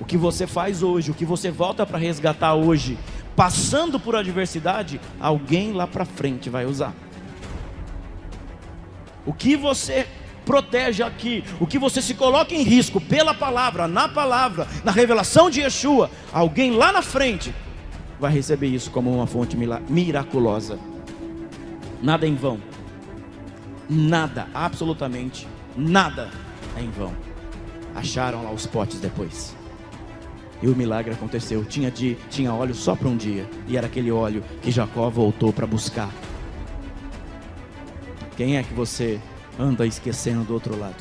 que você faz hoje, o que você volta para resgatar hoje, passando por adversidade, alguém lá para frente vai usar. O que você protege aqui, o que você se coloca em risco pela palavra, na revelação de Yeshua, alguém lá na frente vai receber isso como uma fonte miraculosa. Nada é em vão. Nada, absolutamente nada é em vão. Acharam lá os potes depois. E o milagre aconteceu. Tinha óleo só para um dia. E era aquele óleo que Jacó voltou para buscar. Quem é que você anda esquecendo do outro lado?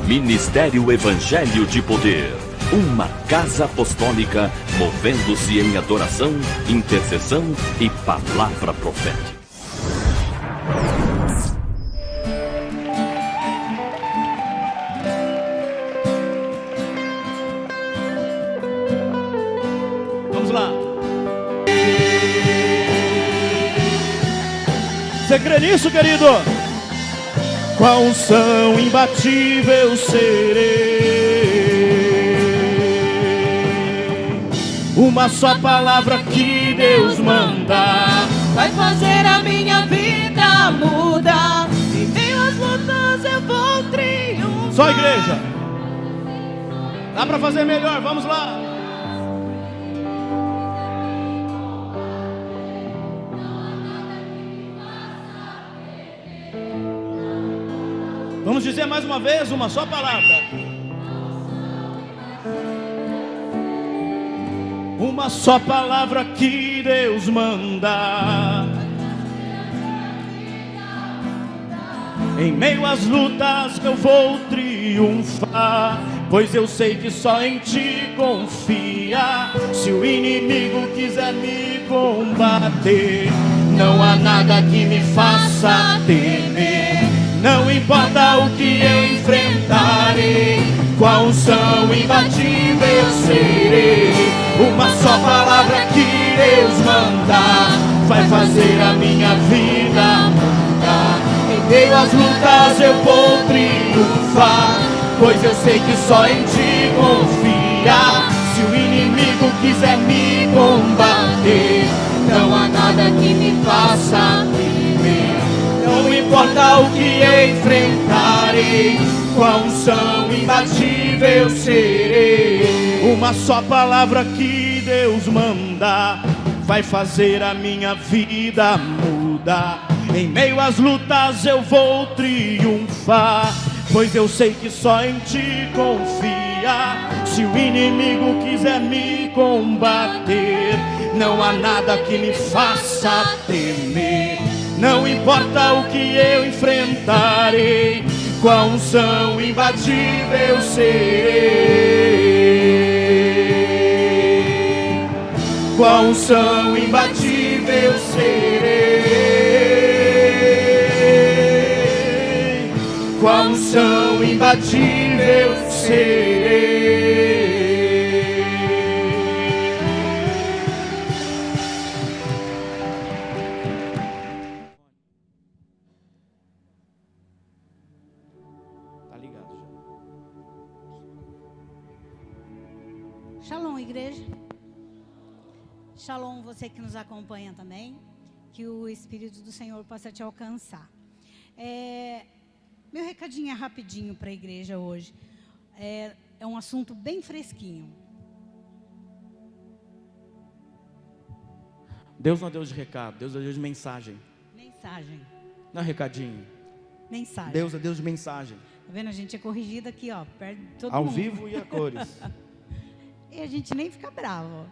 Ministério Evangelho de Poder. Uma casa apostólica movendo-se em adoração, intercessão e palavra profética. Vamos lá. Você crê nisso, querido? Com a unção imbatível serei. Uma só palavra que Deus manda vai fazer a minha vida mudar. Em meio às lutas eu vou triunfar. Só igreja. Dá pra fazer melhor, vamos lá. Vamos dizer mais uma vez, uma só palavra. Uma só palavra que Deus manda. Em meio às lutas eu vou triunfar, pois eu sei que só em ti confia. Se o inimigo quiser me combater, não há nada que me faça temer. Não importa o que eu enfrentarei, com a unção imbatível eu serei. Uma só palavra que Deus mandar vai fazer a minha vida mudar. Em meio às lutas eu vou triunfar, pois eu sei que só em ti confia. Se o inimigo quiser me combater, não há nada que me faça temer. Não importa o que eu enfrentarei, com a unção imbatível eu serei. Uma só palavra que Deus manda vai fazer a minha vida mudar. Em meio às lutas eu vou triunfar, pois eu sei que só em ti confia. Se o inimigo quiser me combater, não há nada que me faça temer. Não importa o que eu enfrentarei, com a unção imbatível eu serei. Com a unção imbatível eu serei. Com a unção imbatível eu serei. Shalom, igreja. Shalom, você que nos acompanha também. Que o Espírito do Senhor possa te alcançar. Meu recadinho é rapidinho para a igreja hoje. É um assunto bem fresquinho. Deus não é Deus de recado, Deus é Deus de mensagem. Mensagem. Não é recadinho. Mensagem. Deus é Deus de mensagem. Tá vendo? A gente é corrigido aqui, ó, perto de todo Ao mundo. vivo e a cores. E a gente nem fica bravo.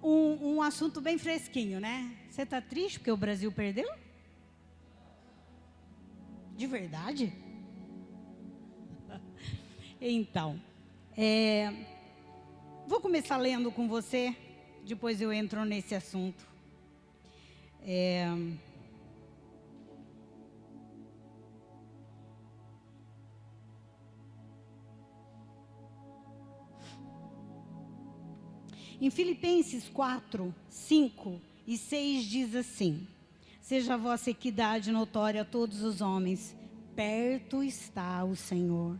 Um assunto bem fresquinho, né? Você tá triste porque o Brasil perdeu? De verdade? Então, vou começar lendo com você, depois eu entro nesse assunto. Em Filipenses 4, 5 e 6 diz assim: seja a vossa equidade notória a todos os homens, perto está o Senhor.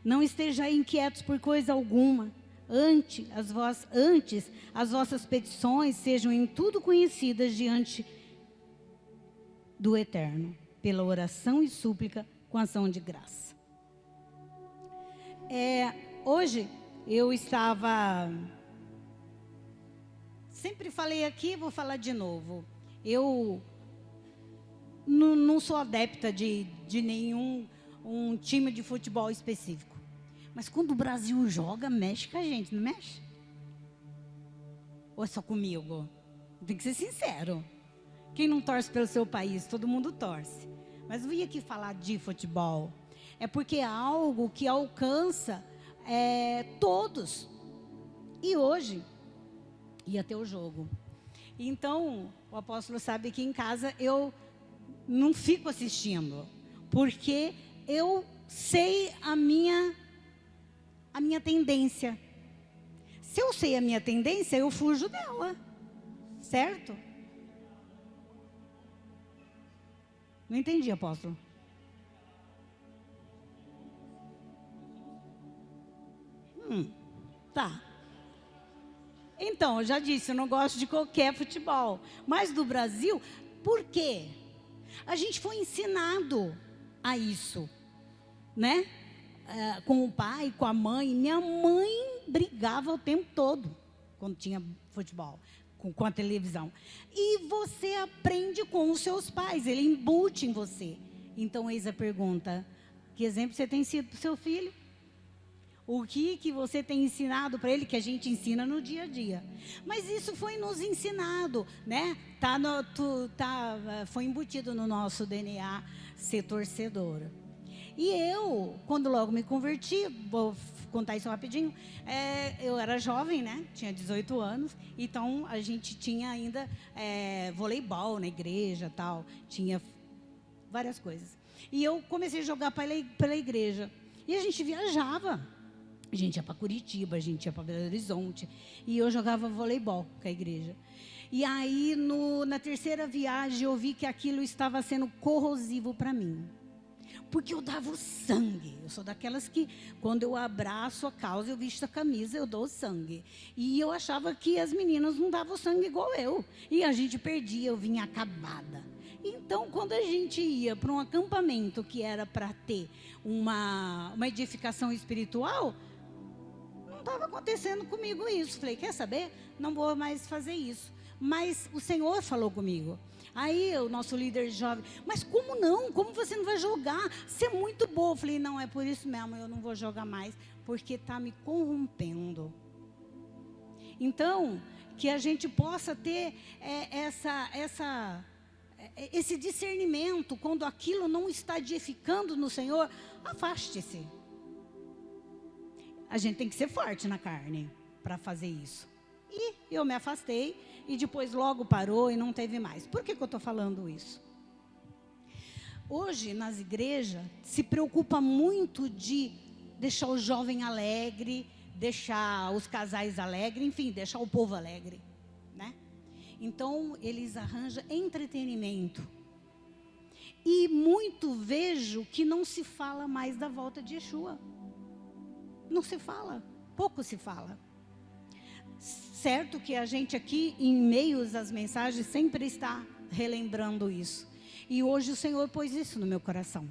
Não estejais inquietos por coisa alguma, antes as vossas petições sejam em tudo conhecidas diante do Eterno, pela oração e súplica com ação de graça. Hoje eu estava... Sempre falei aqui, vou falar de novo. Eu não sou adepta de nenhum time de futebol específico. Mas quando o Brasil joga, mexe com a gente, não mexe? Ou é só comigo? Tem que ser sincero. Quem não torce pelo seu país, todo mundo torce. Mas eu vim aqui falar de futebol. É porque é algo que alcança todos. E hoje... ia ter o jogo. Então, o apóstolo sabe que em casa eu não fico assistindo, porque eu sei a minha tendência. Se eu sei a minha tendência, eu fujo dela, certo? Não entendi, apóstolo. Tá. Então, eu já disse, eu não gosto de qualquer futebol. Mas do Brasil, por quê? A gente foi ensinado a isso, né? Com o pai, com a mãe. Minha mãe brigava o tempo todo, quando tinha futebol, com a televisão. E você aprende com os seus pais, ele embute em você. Então, eis a pergunta: que exemplo você tem sido para o seu filho? O que você tem ensinado para ele, que a gente ensina no dia a dia. Mas isso foi nos ensinado, né? Foi embutido no nosso DNA ser torcedora. E eu, quando logo me converti, vou contar isso rapidinho, eu era jovem, né? Tinha 18 anos, então a gente tinha ainda voleibol na igreja, tal, tinha várias coisas. E eu comecei a jogar pela igreja. E a gente viajava. A gente ia para Curitiba, a gente ia para Belo Horizonte. E eu jogava voleibol com a igreja. E aí, na terceira viagem, eu vi que aquilo estava sendo corrosivo para mim. Porque eu dava o sangue. Eu sou daquelas que, quando eu abraço a causa, eu visto a camisa, eu dou o sangue. E eu achava que as meninas não davam sangue igual eu. E a gente perdia, eu vinha acabada. Então, quando a gente ia para um acampamento que era para ter uma edificação espiritual, não estava acontecendo comigo isso. Falei, quer saber? Não vou mais fazer isso. Mas o Senhor falou comigo. Aí o nosso líder jovem, mas como não? Como você não vai jogar? Você é muito boa. Eu falei, não, é por isso mesmo, eu não vou jogar mais, porque está me corrompendo. Então, que a gente possa ter esse discernimento, quando aquilo não está edificando no Senhor, afaste-se. A gente tem que ser forte na carne para fazer isso. E eu me afastei e depois logo parou e não teve mais. Por que eu estou falando isso? Hoje, nas igrejas, se preocupa muito de deixar o jovem alegre, deixar os casais alegres, enfim, deixar o povo alegre, né? Então, eles arranjam entretenimento. E muito vejo que não se fala mais da volta de Yeshua. Não se fala, pouco se fala. Certo que a gente aqui, em meios às mensagens, sempre está relembrando isso. E hoje o Senhor pôs isso no meu coração,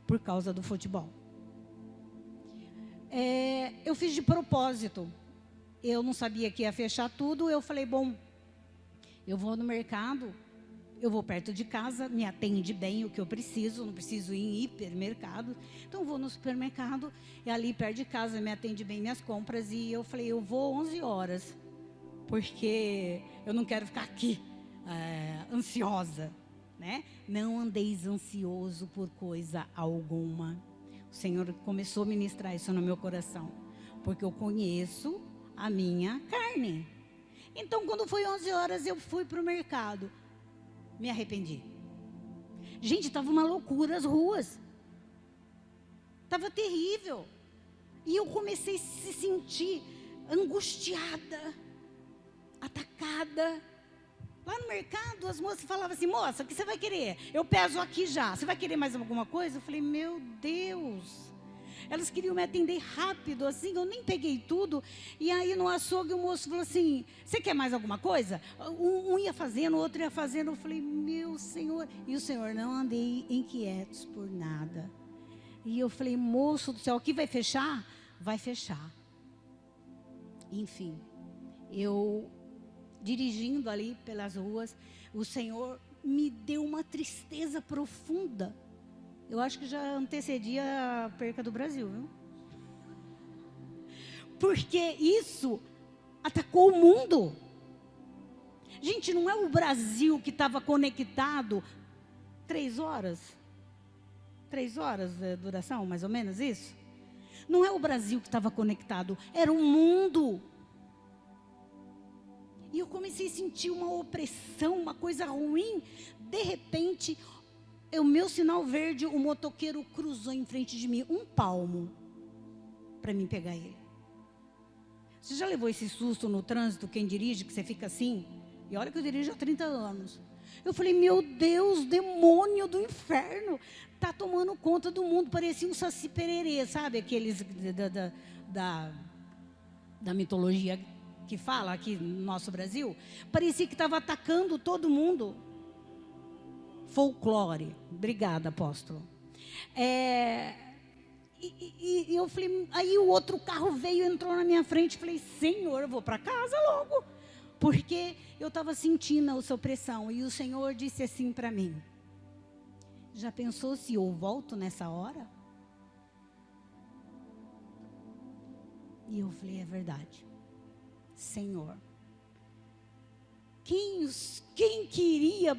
por causa do futebol. Eu fiz de propósito. Eu não sabia que ia fechar tudo. Eu falei, bom, eu vou no mercado, eu vou perto de casa, me atende bem o que eu preciso, não preciso ir em hipermercado. Então eu vou no supermercado, e ali perto de casa me atende bem minhas compras. E eu falei, eu vou 11 horas, porque eu não quero ficar aqui ansiosa, né? Não andeis ansioso por coisa alguma. O Senhor começou a ministrar isso no meu coração, porque eu conheço a minha carne. Então, quando foi 11 horas, eu fui para o mercado. Me arrependi. Gente, estava uma loucura as ruas. Estava terrível. E eu comecei a se sentir angustiada, atacada. Lá no mercado, as moças falavam assim, moça, o que você vai querer? Eu peso aqui já. Você vai querer mais alguma coisa? Eu falei, meu Deus. Elas queriam me atender rápido, assim, eu nem peguei tudo. E aí no açougue o moço falou assim, você quer mais alguma coisa? Um ia fazendo, o outro ia fazendo. Eu falei, meu Senhor. E o Senhor, não andei inquietos por nada. E eu falei, moço do céu, aqui vai fechar? Vai fechar. Enfim, eu dirigindo ali pelas ruas, o Senhor me deu uma tristeza profunda. Eu acho que já antecedia a perca do Brasil, viu? Porque isso atacou o mundo. Gente, não é o Brasil que estava conectado 3 horas? 3 horas de duração, mais ou menos isso? Não é o Brasil que estava conectado, era o mundo. E eu comecei a sentir uma opressão, uma coisa ruim. De repente, o meu sinal verde, o motoqueiro cruzou em frente de mim, 1 palmo, para mim pegar ele. Você já levou esse susto no trânsito, quem dirige, que você fica assim? E olha que eu dirijo há 30 anos. Eu falei, meu Deus, demônio do inferno, está tomando conta do mundo. Parecia um Saci Pererê, sabe? Aqueles da mitologia que fala aqui no nosso Brasil. Parecia que estava atacando todo mundo. Folclore. Obrigada, apóstolo. E eu falei, aí o outro carro veio, entrou na minha frente. Falei, Senhor, eu vou para casa logo. Porque eu estava sentindo a sua opressão. E o Senhor disse assim para mim, já pensou se eu volto nessa hora? E eu falei, é verdade. Senhor, quem queria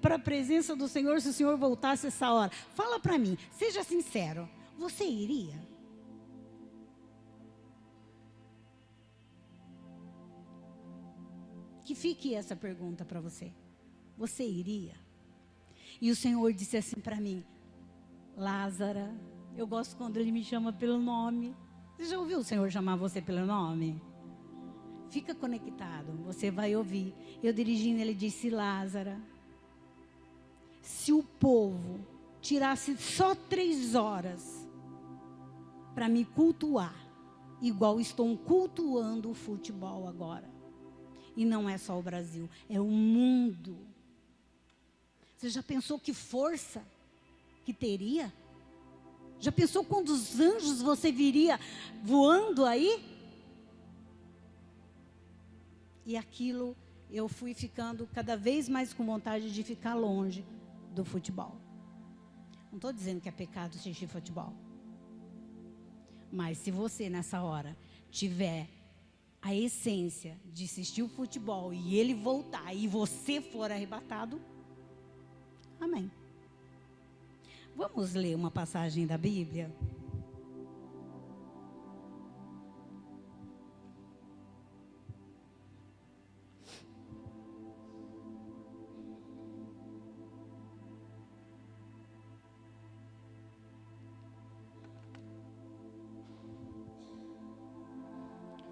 para a presença do Senhor se o Senhor voltasse essa hora? Fala para mim, seja sincero, você iria? Que fique essa pergunta para você. Você iria? E o Senhor disse assim para mim, Lázara, eu gosto quando Ele me chama pelo nome. Você já ouviu o Senhor chamar você pelo nome? Fica conectado, você vai ouvir. Eu dirigindo, Ele disse, Lázara, se o povo tirasse só 3 horas para me cultuar, igual estão cultuando o futebol agora. E não é só o Brasil, é o mundo. Você já pensou que força que teria? Já pensou quantos anjos você viria voando aí? E aquilo, eu fui ficando cada vez mais com vontade de ficar longe do futebol. Não estou dizendo que é pecado assistir futebol. Mas se você nessa hora tiver a essência de assistir o futebol e ele voltar e você for arrebatado, amém. Vamos ler uma passagem da Bíblia?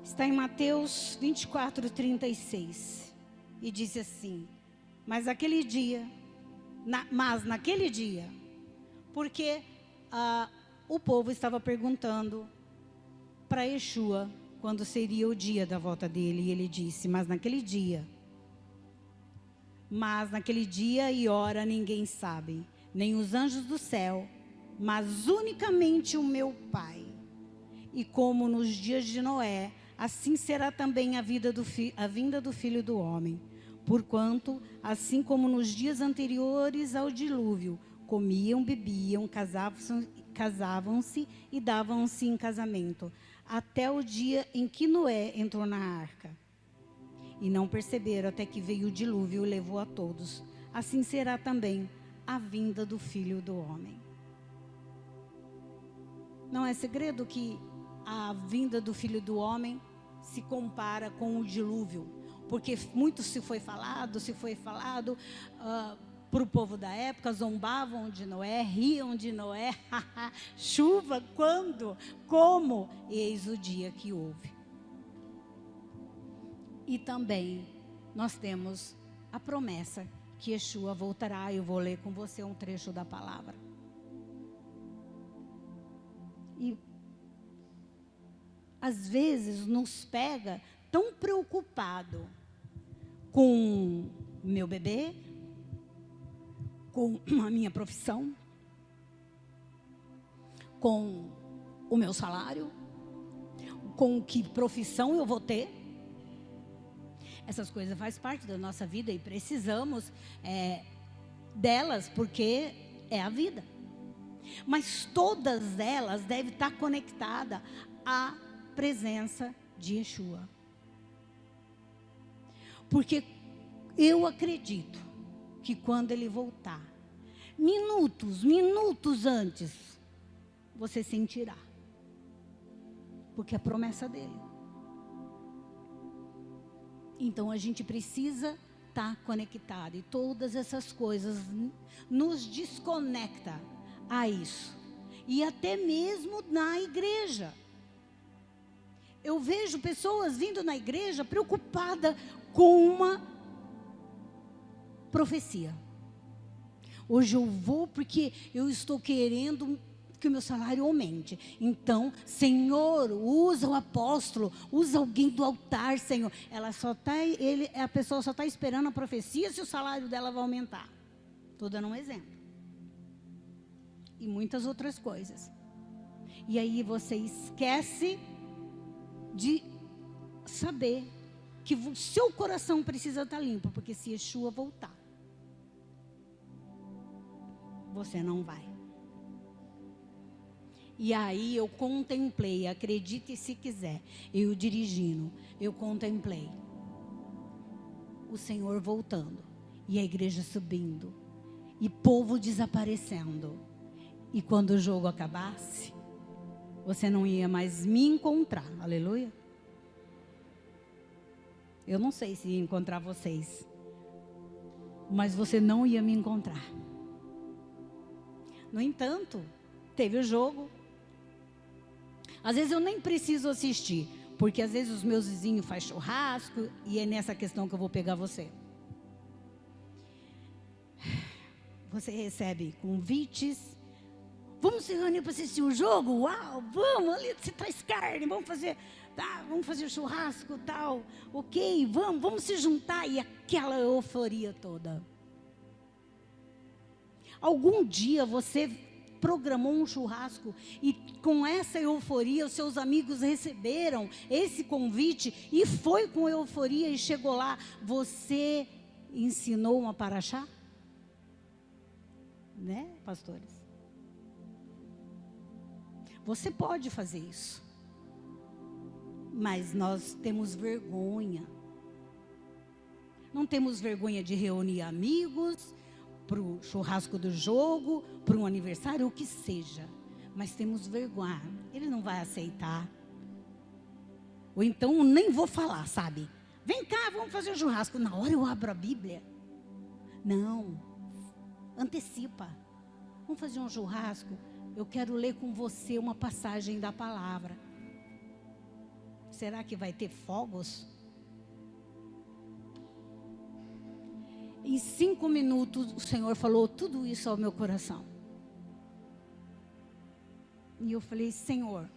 Está em Mateus 24, 36. E diz assim, mas naquele dia, porque o povo estava perguntando para Yeshua quando seria o dia da volta dele. E ele disse: mas naquele dia e hora ninguém sabe, nem os anjos do céu, mas unicamente o meu Pai. E como nos dias de Noé, assim será também a vinda do Filho do Homem. Porquanto, assim como nos dias anteriores ao dilúvio, comiam, bebiam, casavam-se e davam-se em casamento, até o dia em que Noé entrou na arca. E não perceberam até que veio o dilúvio e levou a todos. Assim será também a vinda do Filho do Homem. Não é segredo que a vinda do Filho do Homem se compara com o dilúvio. Porque muito se foi falado para o povo da época, zombavam de Noé, riam de Noé. Chuva, quando? Como? Eis o dia que houve. E também nós temos a promessa que Yeshua voltará. Eu vou ler com você um trecho da palavra. E às vezes nos pega tão preocupado com meu bebê, com a minha profissão, com o meu salário, com que profissão eu vou ter. Essas coisas fazem parte da nossa vida e precisamos delas, porque é a vida. Mas todas elas devem estar conectadas à presença de Yeshua. Porque eu acredito que quando ele voltar, minutos antes, você sentirá. Porque é a promessa dele. Então a gente precisa estar conectado. E todas essas coisas nos desconectam a isso. E até mesmo na igreja. Eu vejo pessoas vindo na igreja preocupadas com uma profecia. Hoje eu vou porque eu estou querendo que o meu salário aumente. Então, Senhor, usa o apóstolo, usa alguém do altar, Senhor. A pessoa só está esperando a profecia se o salário dela vai aumentar. Estou dando um exemplo. E muitas outras coisas. E aí você esquece de saber que o seu coração precisa estar limpo, porque se Yeshua voltar, você não vai. E aí eu contemplei, acredite se quiser, eu dirigindo, eu contemplei o Senhor voltando, e a igreja subindo, e povo desaparecendo. E quando o jogo acabasse, você não ia mais me encontrar, aleluia. Eu não sei se ia encontrar vocês, mas você não ia me encontrar. No entanto, teve o jogo. Às vezes eu nem preciso assistir, porque às vezes os meus vizinhos fazem churrasco, e é nessa questão que eu vou pegar você. Você recebe convites. Vamos se reunir para assistir o jogo? Uau, vamos, ali você traz carne, vamos fazer churrasco, tal. Ok, vamos se juntar, e aquela euforia toda. Algum dia você programou um churrasco e com essa euforia os seus amigos receberam esse convite e foi com euforia e chegou lá, você ensinou uma paraxá? Né, pastores? Você pode fazer isso, mas nós temos vergonha. Não temos vergonha de reunir amigos para o churrasco do jogo, para um aniversário, o que seja. Mas temos vergonha. Ele não vai aceitar. Ou então nem vou falar, sabe? Vem cá, vamos fazer um churrasco. Na hora eu abro a Bíblia. Não. Antecipa. Vamos fazer um churrasco. Eu quero ler com você uma passagem da palavra. Será que vai ter fogos? Em 5 minutos o Senhor falou tudo isso ao meu coração. E eu falei, Senhor,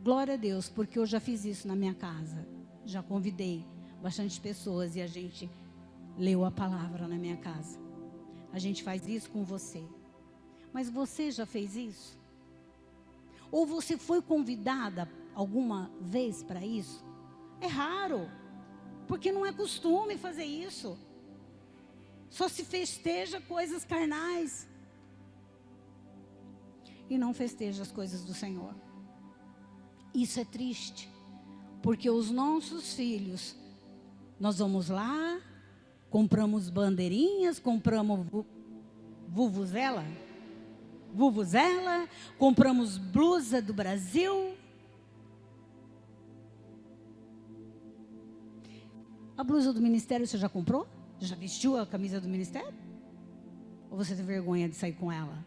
Glória a Deus, porque eu já fiz isso na minha casa. Já convidei bastante pessoas e a gente leu a palavra na minha casa. A gente faz isso com você. Mas você já fez isso? Ou você foi convidada alguma vez para isso? É raro, porque não é costume fazer isso. Só se festeja coisas carnais e não festeja as coisas do Senhor. Isso é triste, porque os nossos filhos, nós vamos lá, compramos bandeirinhas, compramos vuvuzela, compramos blusa do Brasil. A blusa do ministério você já comprou? Já vestiu a camisa do ministério? Ou você tem vergonha de sair com ela?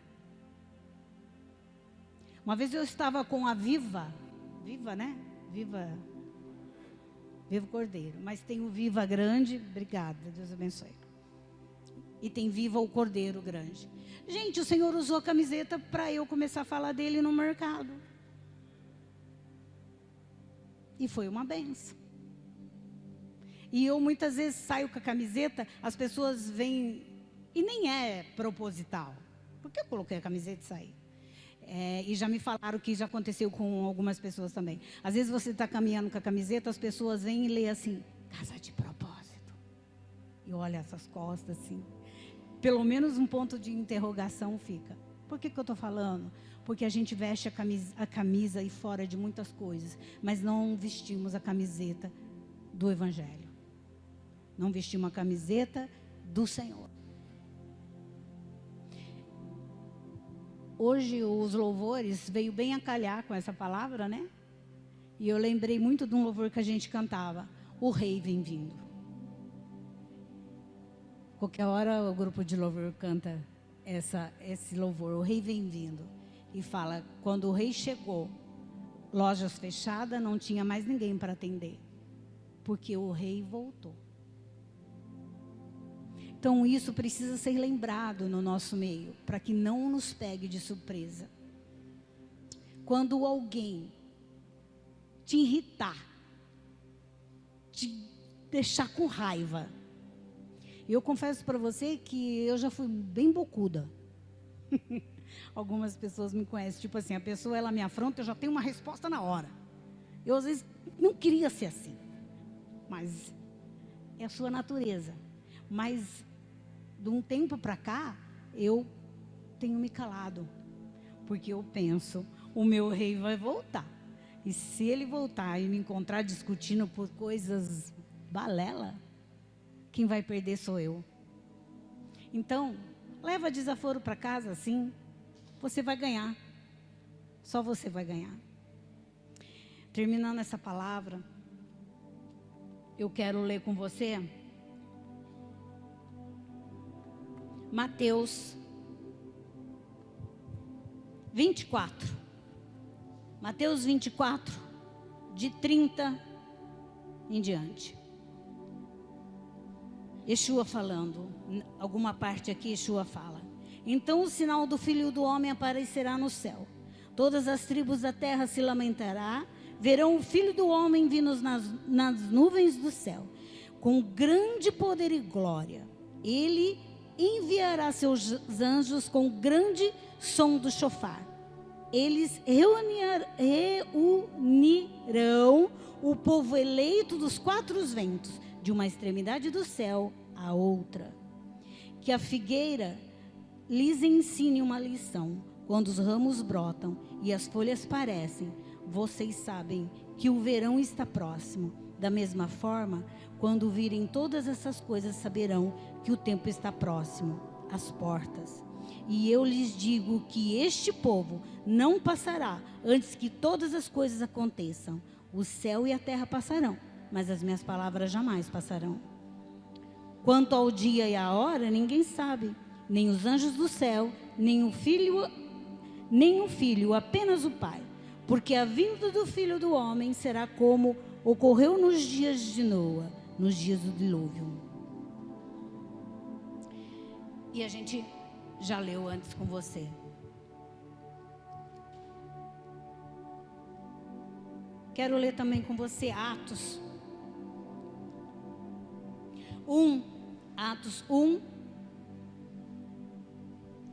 Uma vez eu estava com a Viva, né? Viva Cordeiro, mas tem o Viva Grande, obrigada, Deus abençoe. E tem Viva o Cordeiro Grande. Gente, o Senhor usou a camiseta para eu começar a falar dele no mercado. E foi uma benção. E eu muitas vezes saio com a camiseta, as pessoas vêm, e nem é proposital. Por que eu coloquei a camiseta e saí? E já me falaram que já aconteceu com algumas pessoas também. Às vezes você está caminhando com a camiseta, as pessoas vêm e lê assim, casa de propósito. E olha essas costas assim. Pelo menos um ponto de interrogação fica. Por que eu estou falando? Porque a gente veste a camisa e fora de muitas coisas, mas não vestimos a camiseta do Evangelho. Não vestimos a camiseta do Senhor. Hoje os louvores veio bem a calhar com essa palavra, né? E eu lembrei muito de um louvor que a gente cantava. O Rei vem vindo. Qualquer hora o grupo de louvor canta esse louvor. O Rei vem vindo. E fala, quando o Rei chegou, lojas fechadas, não tinha mais ninguém para atender. Porque o Rei voltou. Então isso precisa ser lembrado no nosso meio, para que não nos pegue de surpresa. Quando alguém te irritar, te deixar com raiva, eu confesso para você que eu já fui bem bocuda. Algumas pessoas me conhecem, tipo assim, a pessoa ela me afronta, eu já tenho uma resposta na hora. Eu às vezes não queria ser assim, mas é a sua natureza. Mas de um tempo para cá, eu tenho me calado, porque eu penso, o meu rei vai voltar. E se ele voltar e me encontrar discutindo por coisas balela, quem vai perder sou eu. Então, leva desaforo para casa assim, você vai ganhar. Só você vai ganhar. Terminando essa palavra, eu quero ler com você Mateus 24. Mateus 24, de 30 em diante. Yeshua falando, alguma parte aqui Yeshua fala. Então o sinal do Filho do Homem aparecerá no céu. Todas as tribos da terra se lamentarão, verão o Filho do Homem vindo nas nuvens do céu, com grande poder e glória. Ele enviará seus anjos com grande som do chofar. Eles reunirão o povo eleito dos quatro ventos, de uma extremidade do céu à outra. Que a figueira lhes ensine uma lição. Quando os ramos brotam e as folhas parecem, vocês sabem que o verão está próximo. Da mesma forma, quando virem todas essas coisas, saberão que o tempo está próximo, às portas. E eu lhes digo que este povo não passará antes que todas as coisas aconteçam. O céu e a terra passarão, mas as minhas palavras jamais passarão. Quanto ao dia e à hora, ninguém sabe, nem os anjos do céu, nem o filho, apenas o Pai. Porque a vinda do Filho do Homem será como ocorreu nos dias de Noa, nos dias do dilúvio. E a gente já leu antes com você. Quero ler também com você Atos 1, Atos 1,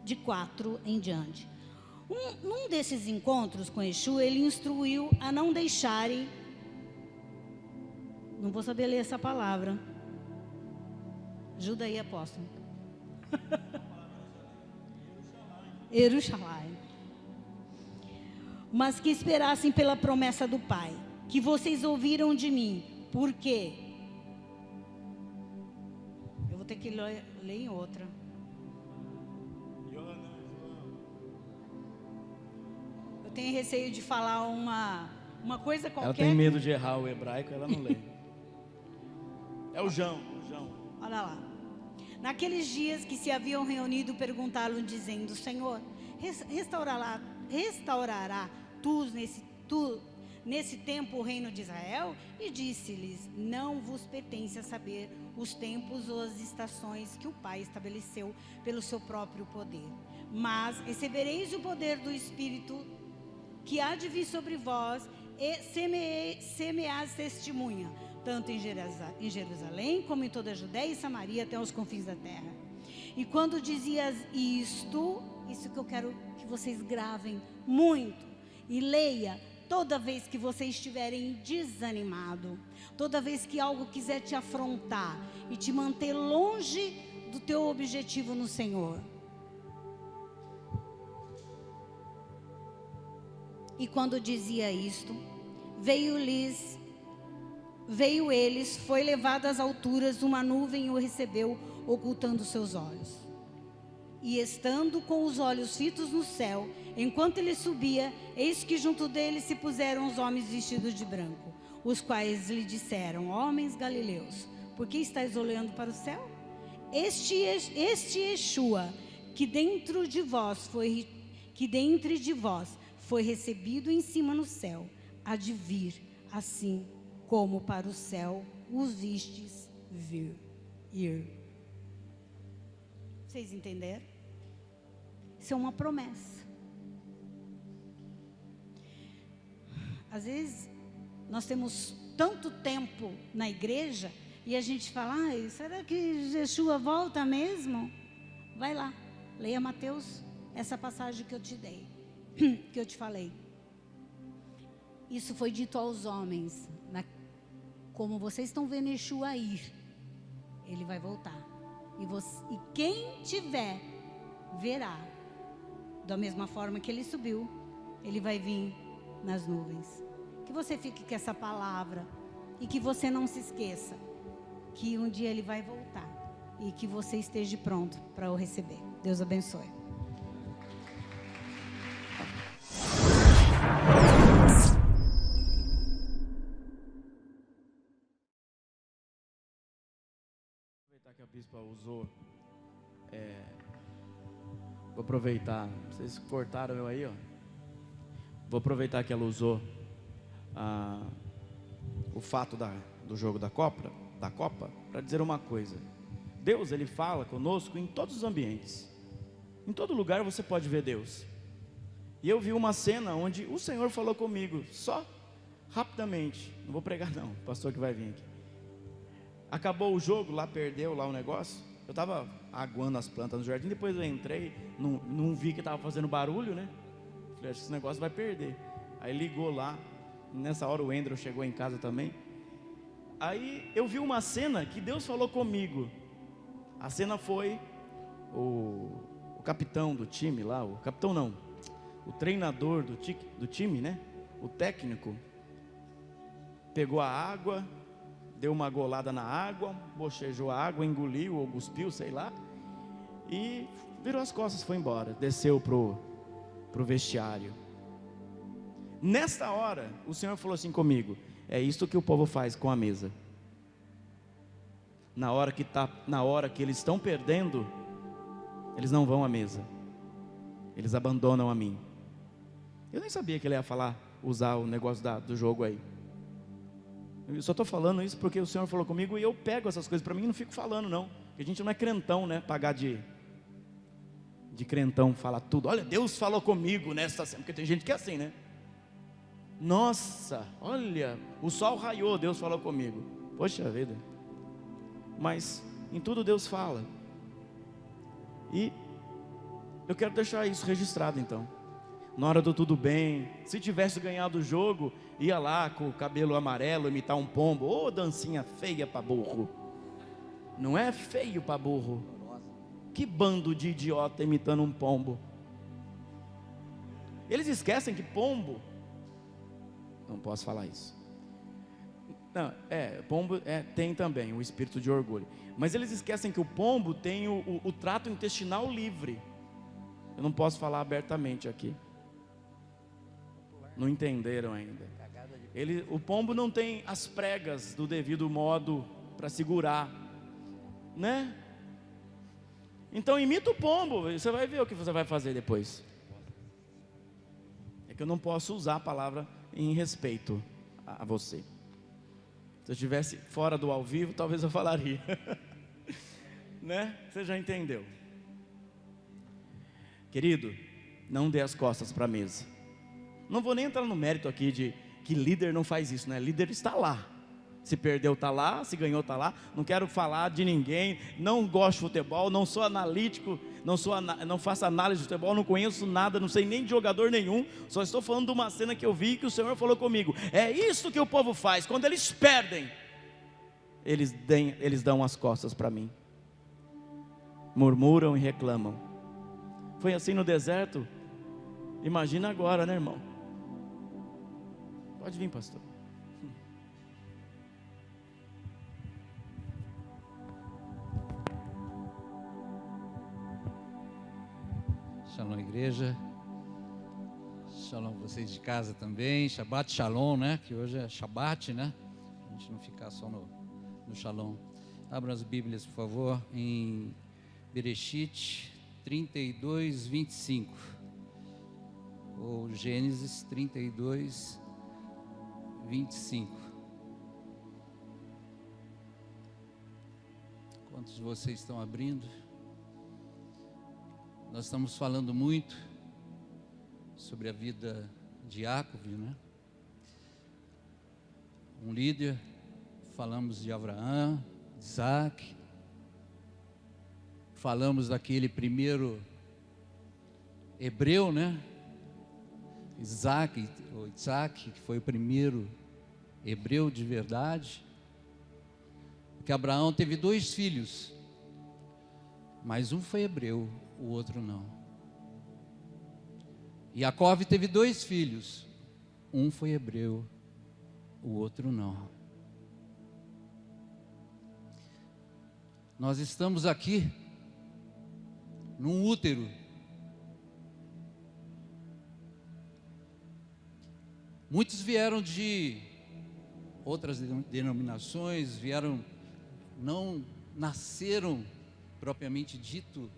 de 4 em diante. Num desses encontros com Yeshua, ele instruiu a não deixarem, não vou saber ler essa palavra, ajuda aí, apóstolo. Jerusalém. Mas que esperassem pela promessa do Pai, que vocês ouviram de mim, porque eu vou ter que ler em outra. Eu tenho receio de falar uma coisa qualquer. Ela tem medo de errar o hebraico, ela não lê. É o João. Olha lá. Naqueles dias que se haviam reunido, perguntaram dizendo: Senhor, restaurará tu nesse tempo o reino de Israel? E disse-lhes: não vos pertence a saber os tempos ou as estações que o Pai estabeleceu pelo seu próprio poder. Mas recebereis o poder do Espírito que há de vir sobre vós, e semeais testemunha, tanto em Jerusalém, como em toda a Judéia e Samaria, até os confins da terra. E quando dizias isso que eu quero que vocês gravem muito e leia toda vez que vocês estiverem desanimado, toda vez que algo quiser te afrontar e te manter longe do teu objetivo no Senhor. E quando dizia isto, veio eles, foi levado às alturas, uma nuvem o recebeu, ocultando seus olhos. E estando com os olhos fitos no céu, enquanto ele subia, eis que junto dele se puseram os homens vestidos de branco, os quais lhe disseram: homens galileus, por que estáis olhando para o céu? Este Yeshua, que dentre de vós foi recebido em cima no céu, há de vir, assim como para o céu os vistes ir. Vocês entenderam? Isso é uma promessa. Às vezes nós temos tanto tempo na igreja e a gente fala: será que Yeshua volta mesmo? Vai lá, leia Mateus, essa passagem que eu te dei, que eu te falei. Isso foi dito aos homens, como vocês estão vendo Yeshua ir, ele vai voltar. E quem tiver, verá. Da mesma forma que ele subiu, ele vai vir nas nuvens. Que você fique com essa palavra e que você não se esqueça que um dia ele vai voltar e que você esteja pronto para o receber. Deus abençoe. Que a bispa usou, vou aproveitar, vocês cortaram eu aí, ó. Vou aproveitar que ela usou o fato do jogo da Copa, para dizer uma coisa. Deus, ele fala conosco em todos os ambientes, em todo lugar você pode ver Deus. E eu vi uma cena onde o Senhor falou comigo, só rapidamente, não vou pregar não, o pastor que vai vir aqui. Acabou o jogo, lá perdeu lá o negócio. Eu estava aguando as plantas no jardim. Depois eu entrei, não vi que estava fazendo barulho, né? Falei: acho que esse negócio vai perder. Aí ligou lá. Nessa hora o Andrew chegou em casa também. Aí eu vi uma cena que Deus falou comigo. A cena foi o capitão do time lá, o capitão não, o treinador do time, né? O técnico pegou a água, deu uma golada na água, bocejou a água, engoliu ou cuspiu, sei lá, e virou as costas, foi embora, desceu pro vestiário. Nesta hora, o Senhor falou assim comigo: é isto que o povo faz com a mesa. Na hora que eles estão perdendo, eles não vão à mesa, eles abandonam a mim. Eu nem sabia que ele ia usar o negócio do jogo aí. Eu só estou falando isso porque o Senhor falou comigo e eu pego essas coisas para mim e não fico falando não. Porque a gente não é crentão, né? Pagar de crentão, falar tudo. Olha, Deus falou comigo nesta semana. Porque tem gente que é assim, né? Nossa, olha, o sol raiou, Deus falou comigo. Poxa vida. Mas em tudo Deus fala. E eu quero deixar isso registrado então. Na hora do tudo bem, se tivesse ganhado o jogo, ia lá com o cabelo amarelo imitar um pombo. Ô, dancinha feia para burro. Não é feio para burro. Que bando de idiota imitando um pombo. Eles esquecem que pombo, não posso falar isso. Não, pombo tem também o espírito de orgulho. Mas eles esquecem que o pombo tem o trato intestinal livre. Eu não posso falar abertamente aqui. Não entenderam ainda. O pombo não tem as pregas do devido modo para segurar, né? Então imita o pombo, você vai ver o que você vai fazer depois. É que eu não posso usar a palavra em respeito a você. Se eu estivesse fora do ao vivo, talvez eu falaria. Né? Você já entendeu. Querido, não dê as costas para a mesa. Não vou nem entrar no mérito aqui de que líder não faz isso, né? Líder está lá. Se perdeu está lá, se ganhou está lá. Não quero falar de ninguém. Não gosto de futebol, não sou analítico, não faço análise de futebol, não conheço nada, não sei nem de jogador nenhum. Só estou falando de uma cena que eu vi que o Senhor falou comigo. É isso que o povo faz. Quando eles perdem, eles dão as costas para mim. Murmuram e reclamam. Foi assim no deserto. Imagina agora, né, irmão? Pode vir, pastor. Shalom, igreja. Shalom vocês de casa também. Shabbat Shalom, né? Que hoje é Shabbat, né? A gente não ficar só no Shalom. Abram as Bíblias, por favor, em Bereshit 32, 25. Ou Gênesis 32, 25. Quantos de vocês estão abrindo? Nós estamos falando muito sobre a vida de Jacob, né? Um líder. Falamos de Abraão, de Isaac. Falamos daquele primeiro hebreu, né? Isaac, que foi o primeiro hebreu de verdade. Que Abraão teve 2 filhos, mas um foi hebreu, o outro não. Jacó teve 2 filhos, um foi hebreu, o outro não. Nós estamos aqui num útero. Muitos vieram de outras denominações, não nasceram propriamente dito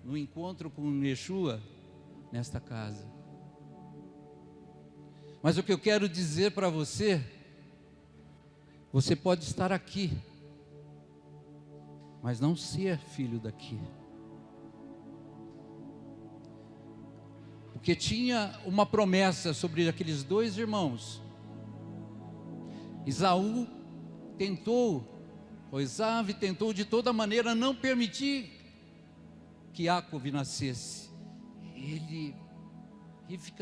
no encontro com Yeshua nesta casa. Mas o que eu quero dizer para você, você pode estar aqui, mas não ser filho daqui. Porque tinha uma promessa sobre aqueles 2 irmãos. Esaú tentou de toda maneira não permitir que Jacob nascesse. Ele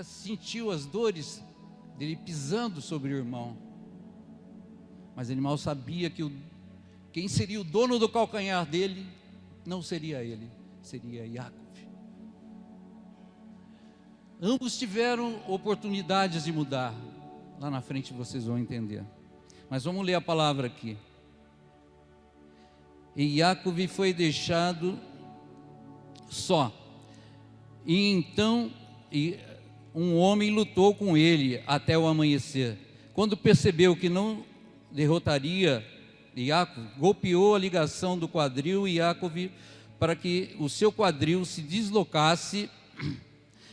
sentiu as dores dele pisando sobre o irmão. Mas ele mal sabia que quem seria o dono do calcanhar dele não seria ele, seria Jacob. Ambos tiveram oportunidades de mudar. Lá na frente vocês vão entender. Mas vamos ler a palavra aqui. E Jacob foi deixado só. E então um homem lutou com ele até o amanhecer. Quando percebeu que não derrotaria Jacob, golpeou a ligação do quadril e Jacob para que o seu quadril se deslocasse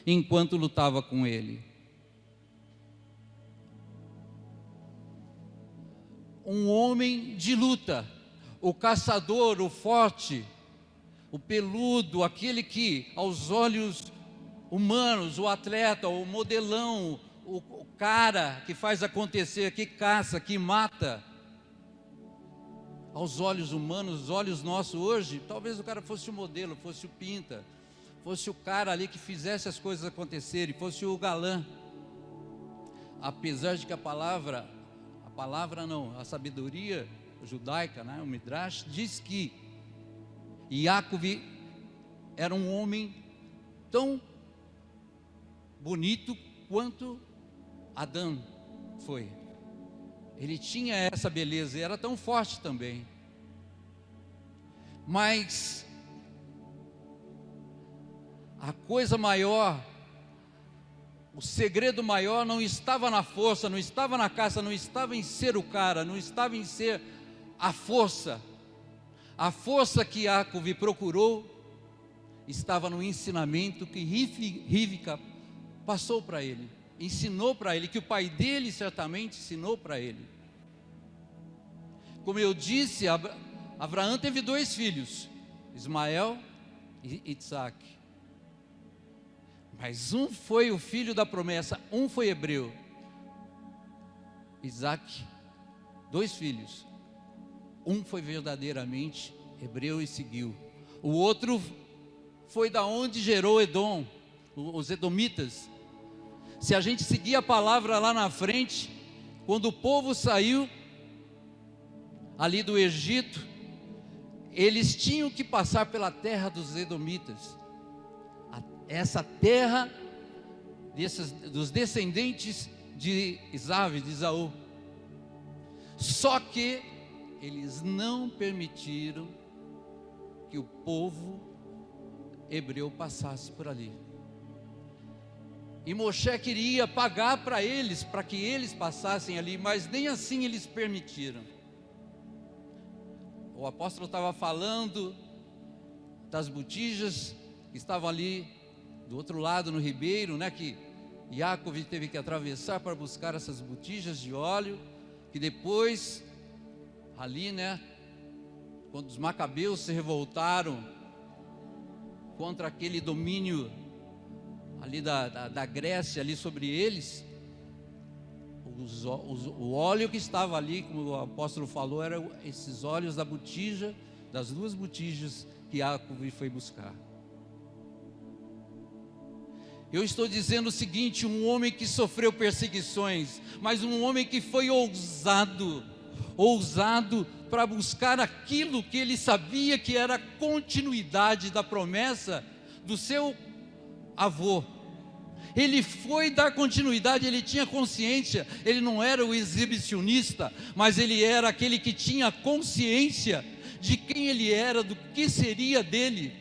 enquanto lutava com ele. Um homem de luta, o caçador, o forte, o peludo, aquele que aos olhos humanos, o atleta, o modelão, o cara que faz acontecer, que caça, que mata. Aos olhos humanos, os olhos nossos hoje, talvez o cara fosse o modelo, fosse o pinta, fosse o cara ali que fizesse as coisas acontecerem, fosse o galã. Apesar de que a sabedoria judaica, né, o Midrash, diz que Jacob era um homem tão bonito quanto Adão foi. Ele tinha essa beleza e era tão forte também. Mas a coisa maior, o segredo maior não estava na força, não estava na caça, não estava em ser o cara, não estava em ser a força. A força que Jacob procurou estava no ensinamento que Rivka passou para ele, ensinou para ele, que o pai dele certamente ensinou para ele. Como eu disse, Abraão teve 2 filhos, Ismael e Isaac. Mas um foi o filho da promessa, um foi hebreu. Isaac, 2 filhos. Um foi verdadeiramente hebreu e seguiu. O outro foi da onde gerou Edom, os edomitas. Se a gente seguir a palavra lá na frente, quando o povo saiu ali do Egito, eles tinham que passar pela terra dos edomitas. Essa terra dos descendentes de Esaú. Só que eles não permitiram que o povo hebreu passasse por ali. E Moshe queria pagar para eles, para que eles passassem ali, mas nem assim eles permitiram. O apóstolo estava falando das botijas que estavam ali do outro lado no ribeiro, né, que Jacob teve que atravessar para buscar essas botijas de óleo, que depois ali, né, quando os macabeus se revoltaram contra aquele domínio ali da Grécia ali sobre eles, o óleo que estava ali, como o apóstolo falou, eram esses óleos da botija, das 2 botijas que Jacob foi buscar. Eu estou dizendo o seguinte: um homem que sofreu perseguições, mas um homem que foi ousado para buscar aquilo que ele sabia que era a continuidade da promessa do seu avô. Ele foi dar continuidade, ele tinha consciência, ele não era o exibicionista, mas ele era aquele que tinha consciência de quem ele era, do que seria dele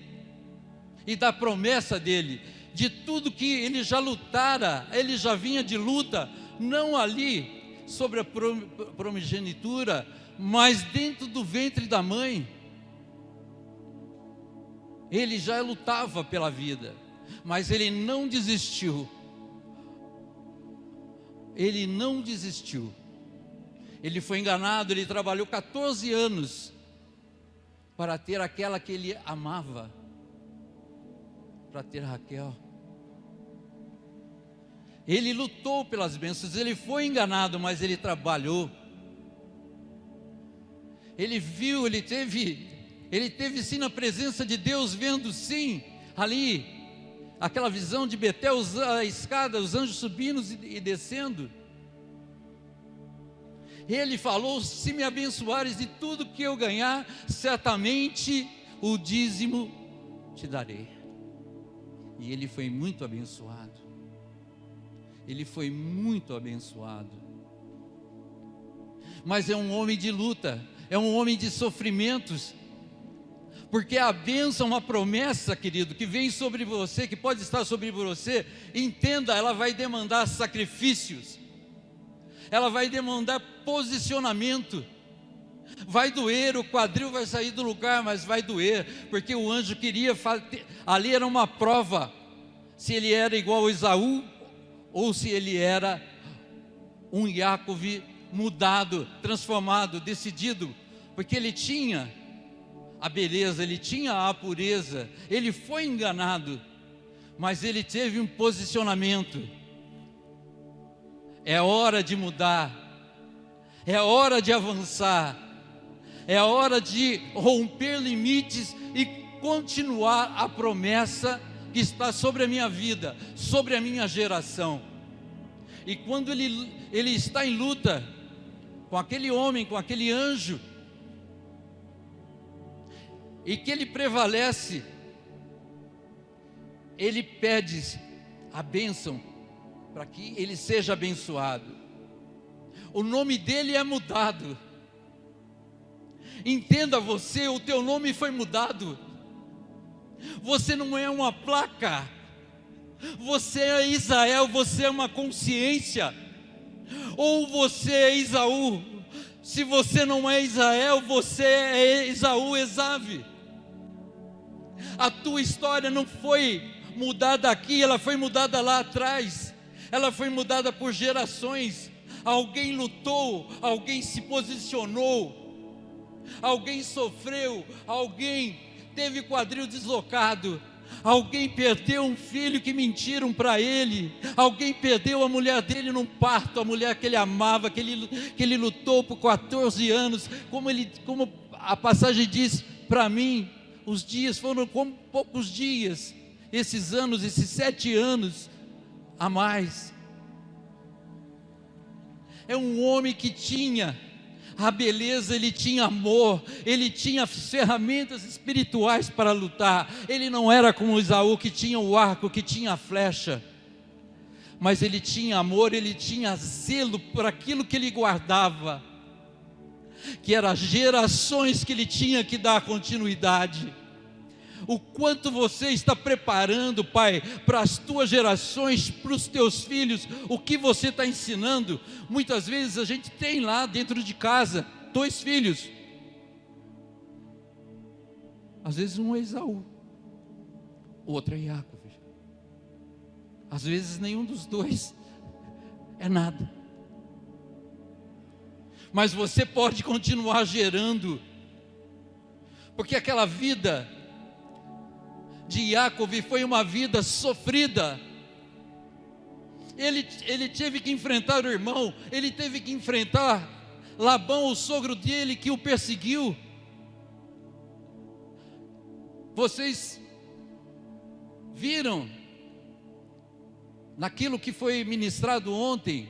e da promessa dele, de tudo que ele já lutara, ele já vinha de luta, não ali sobre a primogenitura, mas dentro do ventre da mãe. Ele já lutava pela vida, mas ele não desistiu. Ele não desistiu. Ele foi enganado, ele trabalhou 14 anos para ter aquela que ele amava, para ter Raquel. Ele lutou pelas bênçãos, ele foi enganado, mas ele trabalhou. Ele viu, ele teve sim na presença de Deus, vendo sim ali aquela visão de Betel, a escada, os anjos subindo e descendo. Ele falou: se me abençoares de tudo que eu ganhar, certamente o dízimo te darei. E ele foi muito abençoado. Ele foi muito abençoado. Mas é um homem de luta, é um homem de sofrimentos, porque a bênção, uma promessa, querido, que vem sobre você, que pode estar sobre você, entenda, ela vai demandar sacrifícios, ela vai demandar posicionamento, vai doer, o quadril vai sair do lugar, mas vai doer, porque o anjo queria fazer, ali era uma prova, se ele era igual a Esaú, ou se ele era um Jacob mudado, transformado, decidido, porque ele tinha a beleza, ele tinha a pureza, ele foi enganado, mas ele teve um posicionamento. É hora de mudar, é hora de avançar, é hora de romper limites e continuar a promessa que está sobre a minha vida, sobre a minha geração. E quando ele está em luta com aquele homem, com aquele anjo, e que ele prevalece, ele pede a bênção para que ele seja abençoado. O nome dele é mudado. Entenda você, o teu nome foi mudado. Você não é uma placa, você é Israel, você é uma consciência. Ou você é Esaú. Se você não é Israel, você é Esaú, Esave. A tua história não foi mudada aqui, ela foi mudada lá atrás. Ela foi mudada por gerações. Alguém lutou, alguém se posicionou, alguém sofreu, alguém teve quadril deslocado, alguém perdeu um filho que mentiram para ele, alguém perdeu a mulher dele num parto, a mulher que ele amava, que ele lutou por 14 anos, como a passagem diz para mim, os dias foram como poucos dias, esses anos, esses 7 anos a mais. É um homem que tinha a beleza, ele tinha amor, ele tinha ferramentas espirituais para lutar. Ele não era como Esaú, que tinha o arco, que tinha a flecha, mas ele tinha amor, ele tinha zelo por aquilo que ele guardava, que eram gerações que ele tinha que dar continuidade. O quanto você está preparando, Pai, para as tuas gerações, para os teus filhos, o que você está ensinando. Muitas vezes a gente tem lá dentro de casa 2 filhos, às vezes um é Esaú, o outro é Jacob, às vezes nenhum dos 2 é nada, mas você pode continuar gerando, porque aquela vida de Jacob foi uma vida sofrida. Ele teve que enfrentar o irmão, ele teve que enfrentar Labão, o sogro dele, que o perseguiu. Vocês viram naquilo que foi ministrado ontem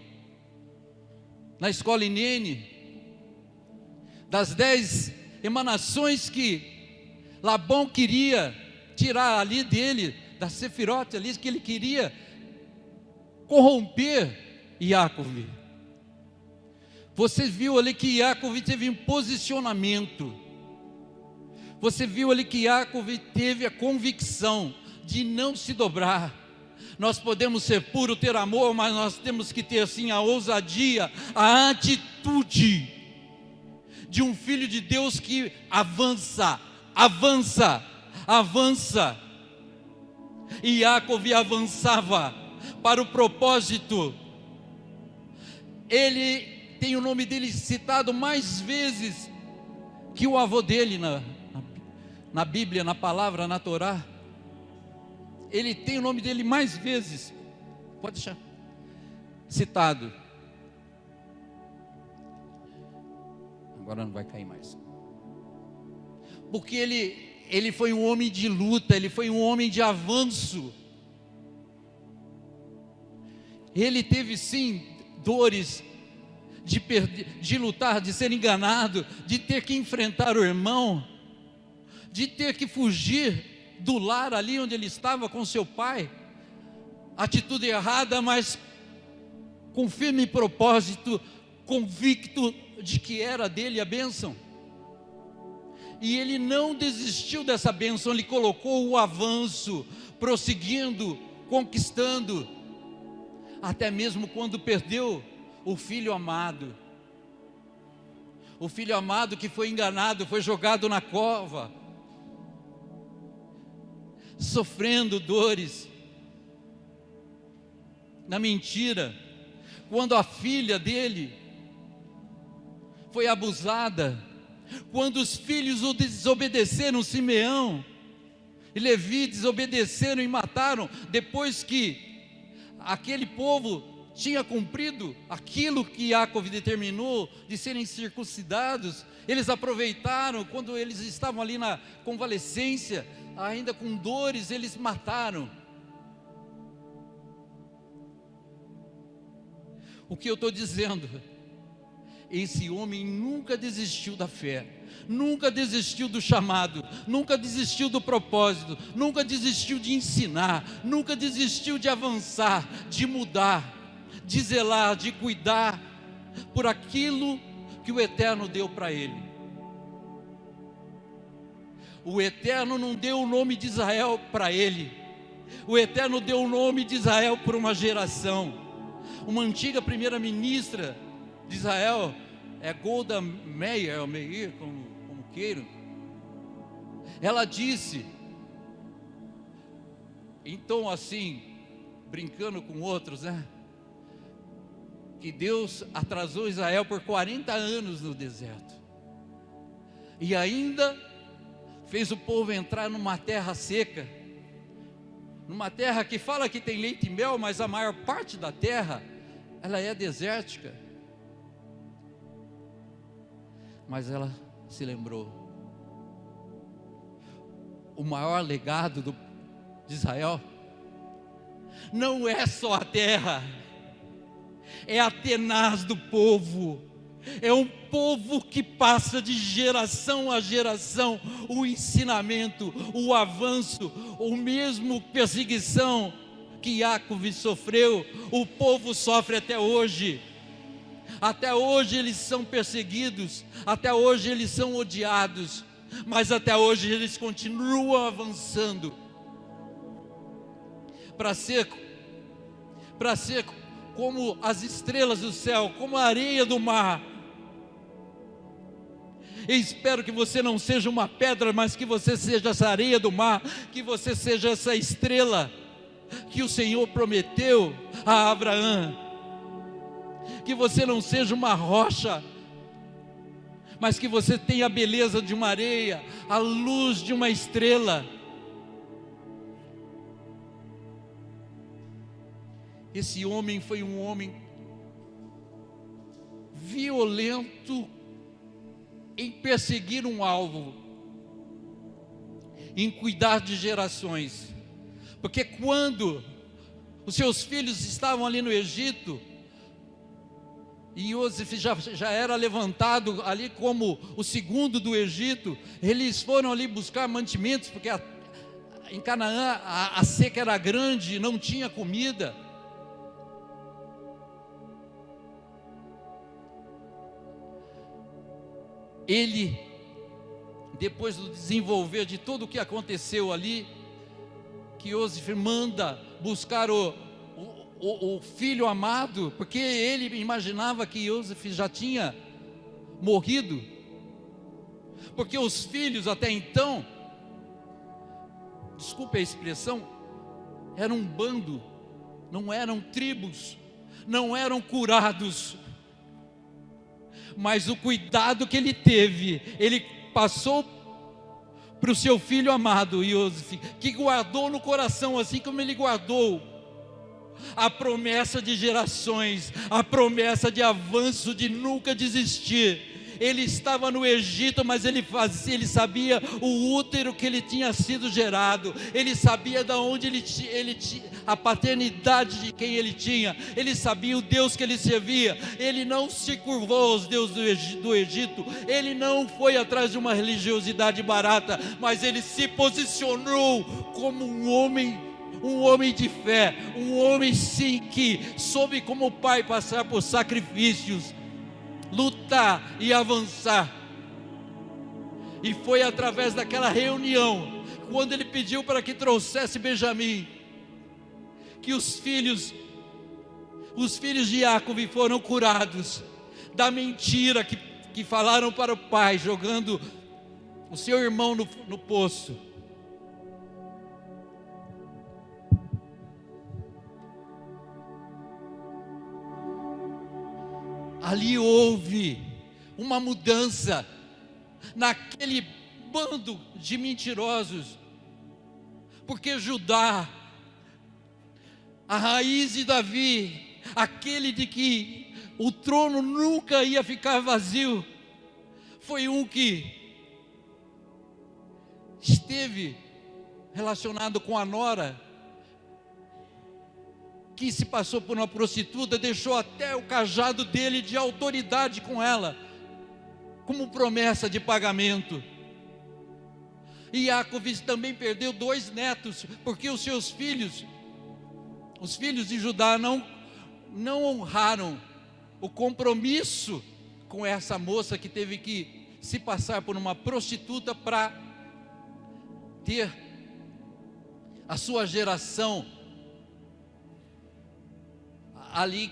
na escola Inene, das 10 emanações que Labão queria tirar ali dele, da Sefirote ali, que ele queria corromper Jacob. Você viu ali que Jacob teve um posicionamento, você viu ali que Jacob teve a convicção de não se dobrar. Nós podemos ser puro, ter amor, mas nós temos que ter assim a ousadia, a atitude de um filho de Deus que avança. E Jacob avançava para o propósito. Ele tem o nome dele citado mais vezes que o avô dele na Bíblia, na palavra, na Torá. Ele tem o nome dele mais vezes, pode deixar, citado. Agora não vai cair mais. Porque ele foi um homem de luta, ele foi um homem de avanço. Ele teve sim dores de lutar, de ser enganado, de ter que enfrentar o irmão, de ter que fugir do lar ali onde ele estava com seu pai. Atitude errada, mas com firme propósito, convicto de que era dele a bênção. E ele não desistiu dessa bênção, ele colocou o avanço, prosseguindo, conquistando, até mesmo quando perdeu o filho amado. O filho amado que foi enganado, foi jogado na cova, sofrendo dores, na mentira. Quando a filha dele foi abusada, quando os filhos o desobedeceram, Simeão e Levi desobedeceram e mataram, depois que aquele povo tinha cumprido aquilo que Jacob determinou de serem circuncidados, eles aproveitaram, quando eles estavam ali na convalescência, ainda com dores, eles mataram. O que eu estou dizendo? Esse homem nunca desistiu da fé, nunca desistiu do chamado, nunca desistiu do propósito, nunca desistiu de ensinar, nunca desistiu de avançar, de mudar, de zelar, de cuidar por aquilo que o Eterno deu para ele. O Eterno não deu o nome de Israel para ele, o Eterno deu o nome de Israel por uma geração. Uma antiga primeira-ministra de Israel, Golda Meir, como queiram, ela disse, então assim, brincando com outros, né, que Deus atrasou Israel por 40 anos no deserto, e ainda fez o povo entrar numa terra seca, numa terra que fala que tem leite e mel, mas a maior parte da terra, ela é desértica. Mas ela se lembrou, o maior legado de Israel não é só a terra, é a tenaz do povo, é um povo que passa de geração a geração o ensinamento, o avanço, ou mesmo perseguição que Jacob sofreu, o povo sofre até hoje. Até hoje eles são perseguidos, até hoje eles são odiados, mas até hoje eles continuam avançando para ser como as estrelas do céu, como a areia do mar. Eu espero que você não seja uma pedra, mas que você seja essa areia do mar, que você seja essa estrela que o Senhor prometeu a Abraão. Que você não seja uma rocha, mas que você tenha a beleza de uma areia, a luz de uma estrela. Esse homem foi um homem violento em perseguir um alvo, em cuidar de gerações, porque quando os seus filhos estavam ali no Egito, e Iosef já era levantado ali como o segundo do Egito, eles foram ali buscar mantimentos, porque em Canaã a seca era grande, não tinha comida. Ele, depois do desenvolver de tudo o que aconteceu ali, que Iosef manda buscar o filho amado, porque ele imaginava que Iosef já tinha morrido, porque os filhos até então, desculpe a expressão, eram um bando, não eram tribos, não eram curados, mas o cuidado que ele teve, ele passou para o seu filho amado Iosef, que guardou no coração, assim como ele guardou a promessa de gerações, a promessa de avanço, de nunca desistir. Ele estava no Egito, mas ele sabia o útero que ele tinha sido gerado, ele sabia de onde a paternidade de quem ele tinha, ele sabia o Deus que ele servia. Ele não se curvou aos deuses do Egito, ele não foi atrás de uma religiosidade barata, mas ele se posicionou como um homem de fé, um homem sim que soube como pai passar por sacrifícios, lutar e avançar. E foi através daquela reunião, quando ele pediu para que trouxesse Benjamim, que os filhos de Jacob foram curados da mentira que falaram para o pai, jogando o seu irmão no poço. Ali houve uma mudança naquele bando de mentirosos, porque Judá, a raiz de Davi, aquele de que o trono nunca ia ficar vazio, foi um que esteve relacionado com a nora, que se passou por uma prostituta, deixou até o cajado dele de autoridade com ela, como promessa de pagamento. E Jacó também perdeu 2 netos, porque os seus filhos, os filhos de Judá, não honraram o compromisso com essa moça que teve que se passar por uma prostituta para ter a sua geração ali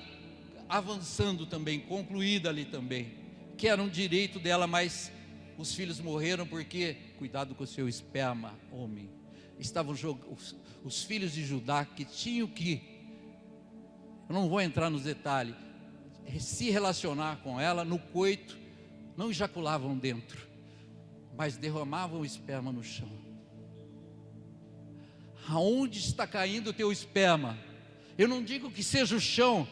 avançando também, concluída ali também, que era um direito dela, mas os filhos morreram porque, cuidado com o seu esperma, homem, estavam os filhos de Judá que tinham que, eu não vou entrar nos detalhes, se relacionar com ela no coito, não ejaculavam dentro, mas derramavam o esperma no chão. Aonde está caindo o teu esperma? Eu não digo que seja o chão,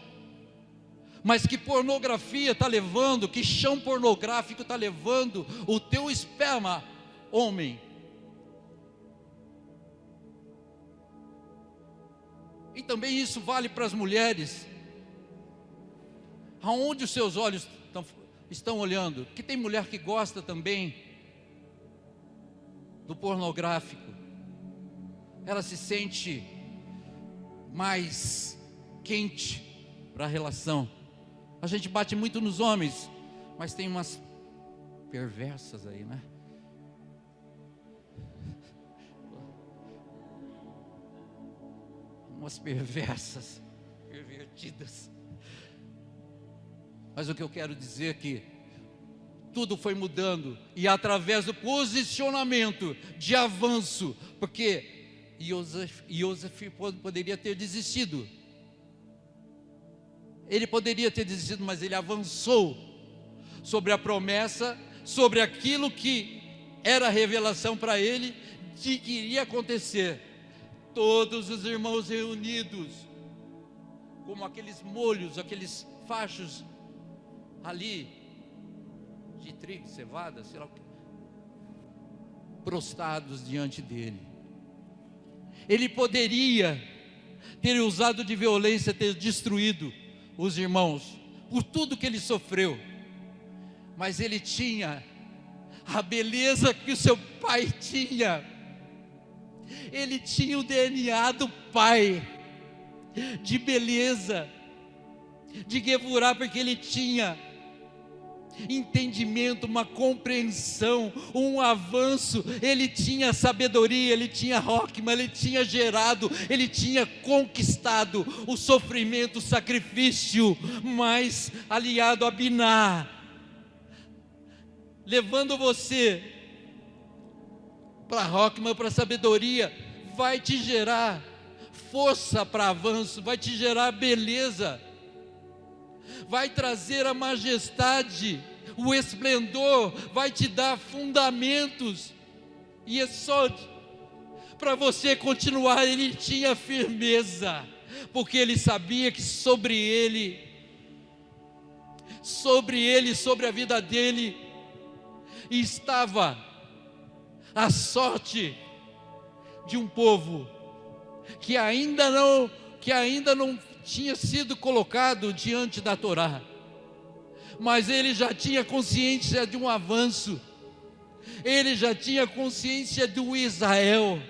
mas que pornografia está levando, que chão pornográfico está levando o teu esperma, homem. E também isso vale para as mulheres. Aonde os seus olhos estão olhando? Que tem mulher que gosta também do pornográfico. Ela se sente mais quente para a relação. A gente bate muito nos homens, mas tem umas perversas aí, né? Umas perversas, pervertidas. Mas o que eu quero dizer é que tudo foi mudando, e através do posicionamento de avanço, porque José poderia ter desistido. Ele poderia ter desistido, mas ele avançou sobre a promessa, sobre aquilo que era a revelação para ele de que iria acontecer. Todos os irmãos reunidos, como aqueles molhos, aqueles fachos ali de trigo, cevada, sei lá o que, prostrados diante dele. Ele poderia ter usado de violência, ter destruído os irmãos, por tudo que ele sofreu, mas ele tinha a beleza que o seu pai tinha. Ele tinha o DNA do pai, de beleza, de Gevurá, porque ele tinha entendimento, uma compreensão, um avanço. Ele tinha sabedoria, ele tinha Rockman, ele tinha gerado, ele tinha conquistado o sofrimento, o sacrifício, mas aliado a Biná, levando você para Rockman, para sabedoria, vai te gerar força para avanço, vai te gerar beleza, vai trazer a majestade, o esplendor, vai te dar fundamentos, e é só para você continuar. Ele tinha firmeza, porque ele sabia que sobre ele, sobre a vida dele, estava a sorte de um povo que ainda não tinha sido colocado diante da Torá, mas ele já tinha consciência de um avanço, ele já tinha consciência do Israel.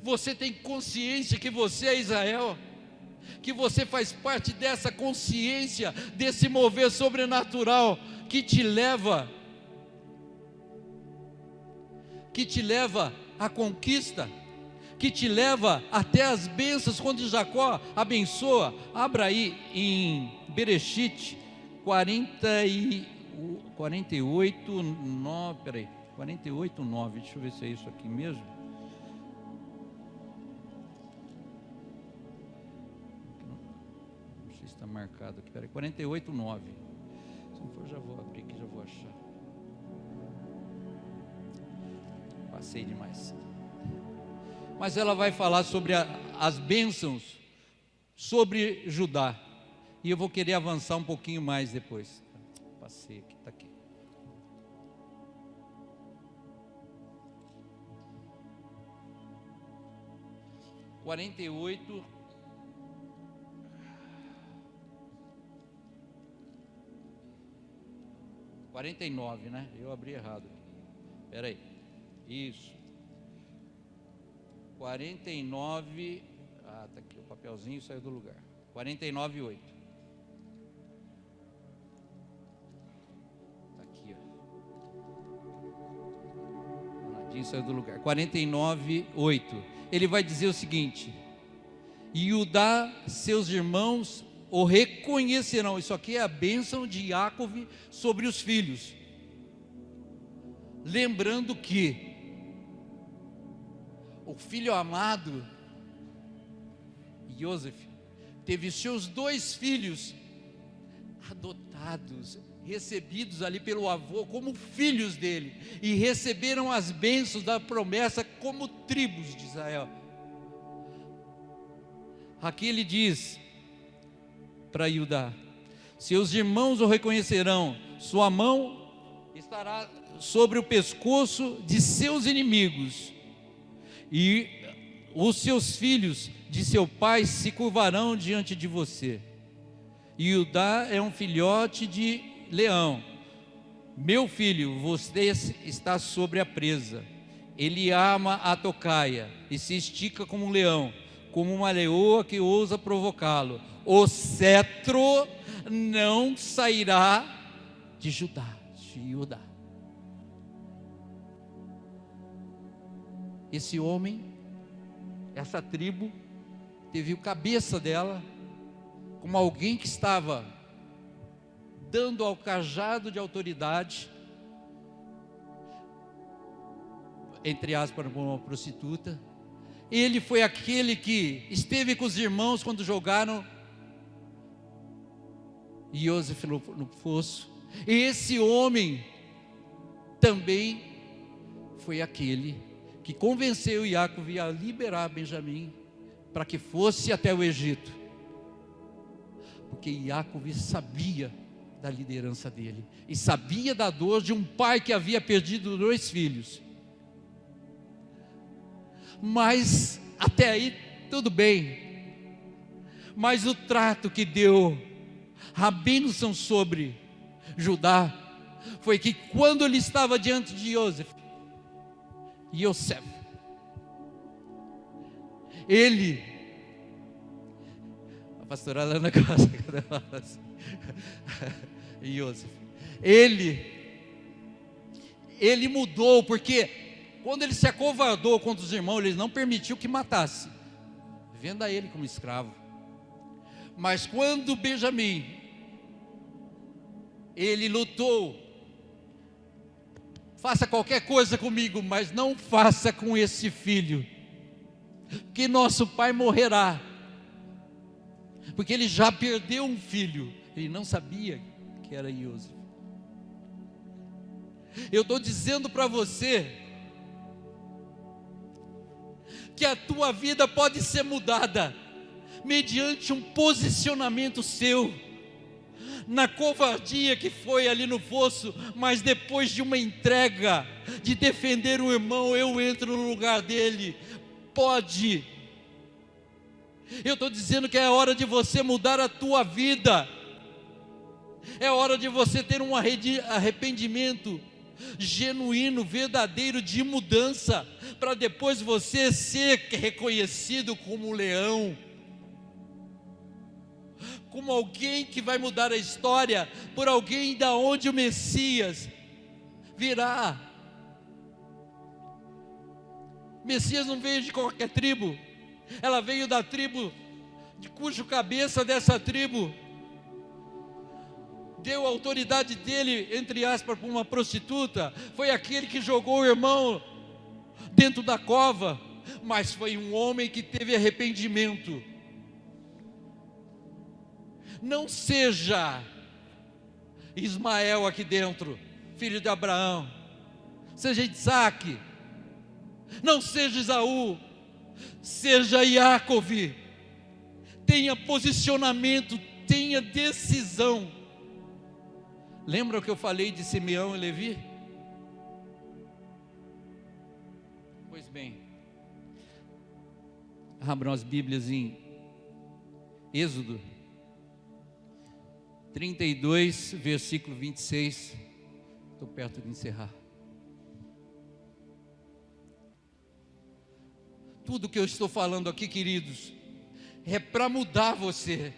Você tem consciência que você é Israel, que você faz parte dessa consciência, desse mover sobrenatural que te leva à conquista, que te leva até as bênçãos. Quando Jacó abençoa, abra aí em Bereshit 48:9, deixa eu ver se é isso aqui mesmo. Não sei se está marcado aqui, peraí, 48:9. Se não for, já vou abrir aqui, já vou achar. Passei demais. Mas ela vai falar sobre as bênçãos sobre Judá. E eu vou querer avançar um pouquinho mais depois. Passei aqui, está aqui. (48) 49, né? Eu abri errado. Espera aí. Isso. 49. Ah, tá aqui o papelzinho, saiu do lugar. 49:8. Tá aqui, ó. Danadinho, saiu do lugar. 49:8. Ele vai dizer o seguinte: e Judá, seus irmãos o reconhecerão. Isso aqui é a bênção de Jacob sobre os filhos. Lembrando que o filho amado, José, teve seus 2 filhos adotados, recebidos ali pelo avô como filhos dele, e receberam as bênçãos da promessa como tribos de Israel. Aqui ele diz para Judá: seus irmãos o reconhecerão, sua mão estará sobre o pescoço de seus inimigos, e os seus filhos de seu pai se curvarão diante de você. E Judá é um filhote de leão. Meu filho, você está sobre a presa. Ele ama a tocaia e se estica como um leão, como uma leoa que ousa provocá-lo. O cetro não sairá de Judá. Esse homem, essa tribo, teve o cabeça dela como alguém que estava dando ao cajado de autoridade, entre aspas, para uma prostituta. Ele foi aquele que esteve com os irmãos quando jogaram José no fosso. E esse homem também foi aquele que convenceu Jacob a liberar Benjamim para que fosse até o Egito, porque Jacob sabia da liderança dele e sabia da dor de um pai que havia perdido 2 filhos. Mas até aí tudo bem. Mas o trato que deu a bênção sobre Judá foi que quando ele estava diante de Yosef, ele, a pastora Alana gosta quando eu falo assim, Yosef, ele mudou, porque quando ele se acovardou contra os irmãos, ele não permitiu que matasse, venda ele como escravo. Mas quando Benjamim, ele lutou: faça qualquer coisa comigo, mas não faça com esse filho, que nosso pai morrerá, porque ele já perdeu um filho. Ele não sabia que era José. Eu estou dizendo para você que a tua vida pode ser mudada mediante um posicionamento seu. Na covardia que foi ali no fosso, mas depois de uma entrega, de defender o irmão, eu entro no lugar dele. Pode. Eu estou dizendo que é hora de você mudar a tua vida. É hora de você ter um arrependimento genuíno, verdadeiro, de mudança, para depois você ser reconhecido como leão, como alguém que vai mudar a história, por alguém da onde o Messias virá. Messias não veio de qualquer tribo, ela veio da tribo de cujo cabeça dessa tribo deu a autoridade dele, entre aspas, para uma prostituta. Foi aquele que jogou o irmão dentro da cova, mas foi um homem que teve arrependimento. Não seja Ismael aqui dentro, filho de Abraão. Seja Isaac. Não seja Esaú. Seja Jacob. tenha posicionamento, tenha decisão. Lembra o que eu falei de Simeão e Levi? Pois bem, abram as Bíblias em Êxodo 32, versículo 26. Estou perto de encerrar. Tudo que eu estou falando aqui, queridos, é para mudar você,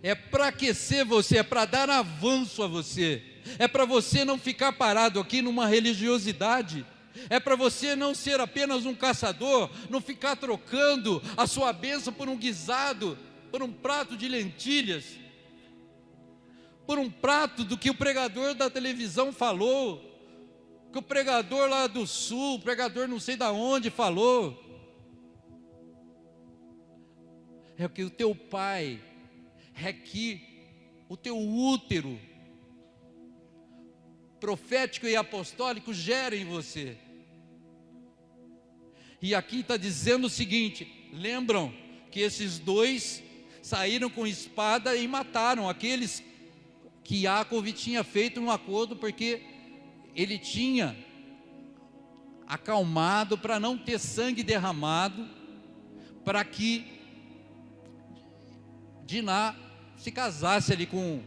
é para aquecer você, é para dar avanço a você, é para você não ficar parado aqui numa religiosidade, é para você não ser apenas um caçador, não ficar trocando a sua bênção por um guisado, por um prato de lentilhas, por um prato do que o pregador da televisão falou, que o pregador lá do sul, o pregador não sei da onde falou. É que o teu pai, é que o teu útero profético e apostólico gera em você. E aqui está dizendo o seguinte: lembram que esses dois saíram com espada e mataram aqueles que Jacob tinha feito um acordo, porque ele tinha acalmado para não ter sangue derramado, para que Diná se casasse ali com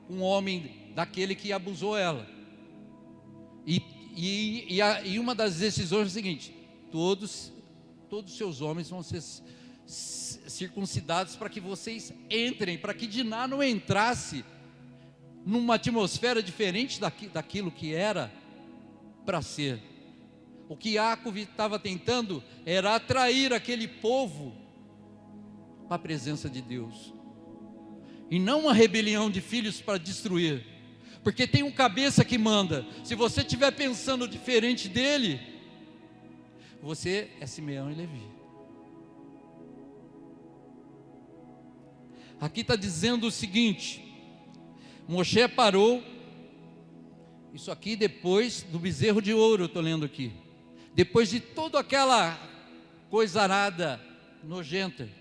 um homem daquele que abusou ela. E uma das decisões é a seguinte: todos seus homens vão ser circuncidados para que vocês entrem, para que Diná não entrasse numa atmosfera diferente daquilo que era para ser. O que Jacob estava tentando era atrair aquele povo para a presença de Deus, e não uma rebelião de filhos para destruir, porque tem um cabeça que manda. Se você estiver pensando diferente dele, você é Simeão e Levi. Aqui está dizendo o seguinte: Moshe parou, isso aqui depois do bezerro de ouro, eu estou lendo aqui, depois de toda aquela coisa arada, nojenta.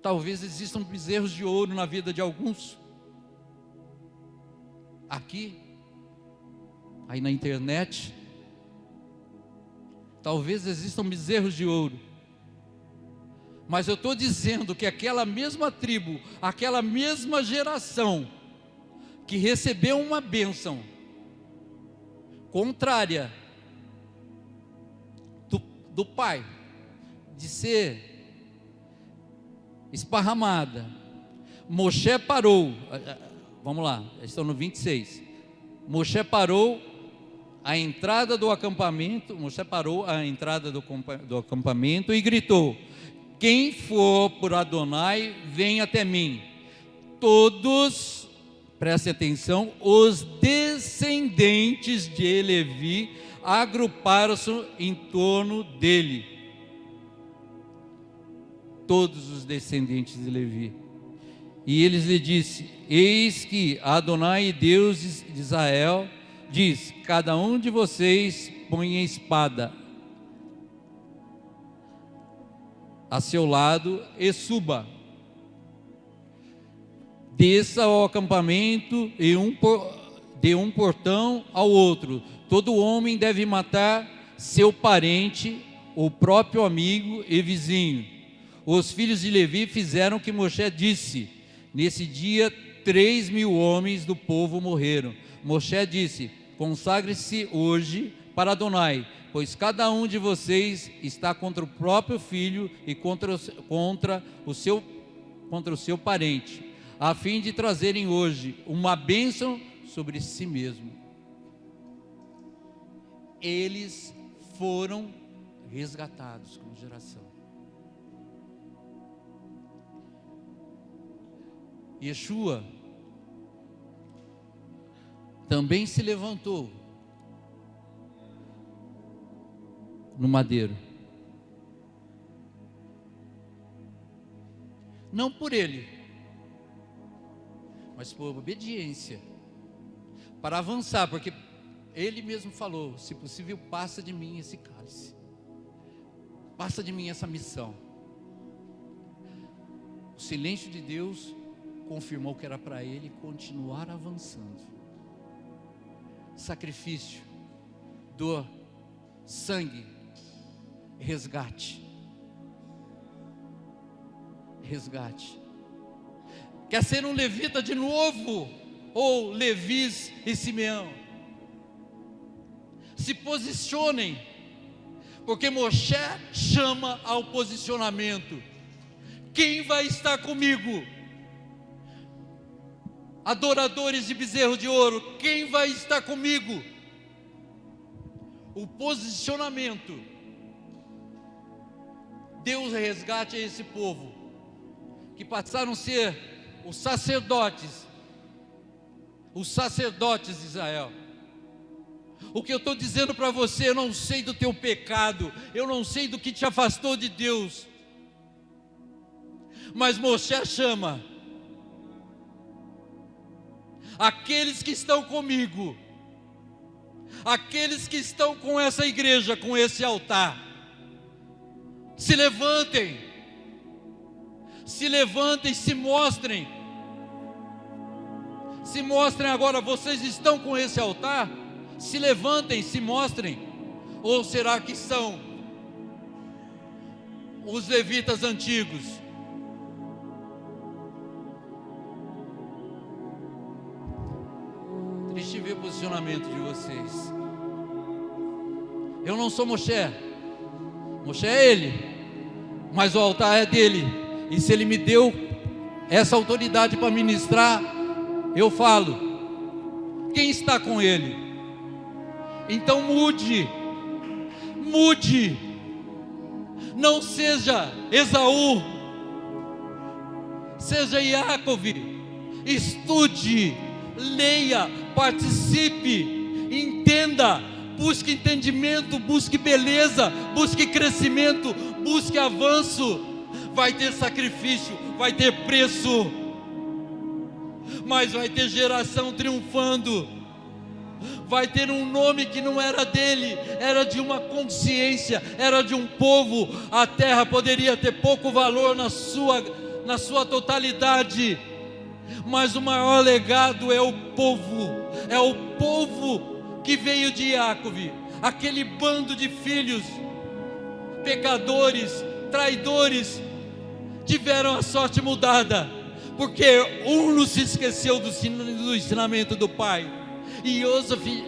Talvez existam bezerros de ouro na vida de alguns, aqui, aí na internet. Talvez existam bezerros de ouro, mas eu estou dizendo que aquela mesma tribo, aquela mesma geração que recebeu uma bênção contrária do pai, de ser esparramada, Moshe parou, vamos lá, estão no 26, Moshe parou a entrada do acampamento, Moshe parou a entrada do acampamento e gritou: quem for por Adonai, vem até mim. Todos, prestem atenção, os descendentes de Levi agruparam-se em torno dele. Todos os descendentes de Levi. E eles lhe disse: eis que Adonai, Deus de Israel, diz: cada um de vocês põe a espada a seu lado e suba, desça ao acampamento e de um portão ao outro. Todo homem deve matar seu parente, o próprio amigo e vizinho. Os filhos de Levi fizeram o que Moshe disse. Nesse dia 3.000 homens do povo morreram. Moshe disse: consagre-se hoje para Adonai, pois cada um de vocês está contra o próprio filho e contra o seu parente, a fim de trazerem hoje uma bênção sobre si mesmo. Eles foram resgatados como geração. Yeshua também se levantou no madeiro, não por ele, mas por obediência, para avançar, porque ele mesmo falou: se possível, passa de mim esse cálice, passa de mim essa missão. O silêncio de Deus confirmou que era para ele continuar avançando. Sacrifício, dor, sangue, resgate. Resgate. Quer ser um levita de novo? Ou Levis e Simeão? Se posicionem, porque Moshe chama ao posicionamento. Quem vai estar comigo? Adoradores de bezerro de ouro, quem vai estar comigo? O posicionamento. Deus resgate a esse povo, que passaram a ser os sacerdotes de Israel. O que eu estou dizendo para você, eu não sei do teu pecado, eu não sei do que te afastou de Deus, mas Moshe chama aqueles que estão comigo, aqueles que estão com essa igreja, com esse altar. Se levantem, se mostrem. Se mostrem agora. Vocês estão com esse altar? Se levantem, se mostrem. Ou será que são os levitas antigos? Triste ver o posicionamento de vocês. Eu não sou Moshe. Moshe é ele, mas o altar é dele. E se ele me deu essa autoridade para ministrar, eu falo. Quem está com ele? Então mude. Não seja Esaú, seja Jacob. Estude, leia, participe, entenda, busque entendimento, busque beleza, busque crescimento, busque avanço. Vai ter sacrifício, vai ter preço, mas vai ter geração triunfando. Vai ter um nome que não era dele, era de uma consciência, era de um povo. A terra poderia ter pouco valor na sua totalidade, mas o maior legado é o povo que veio de Jacob, aquele bando de filhos pecadores, traidores, tiveram a sorte mudada, porque um não se esqueceu do ensinamento do pai, e Yosef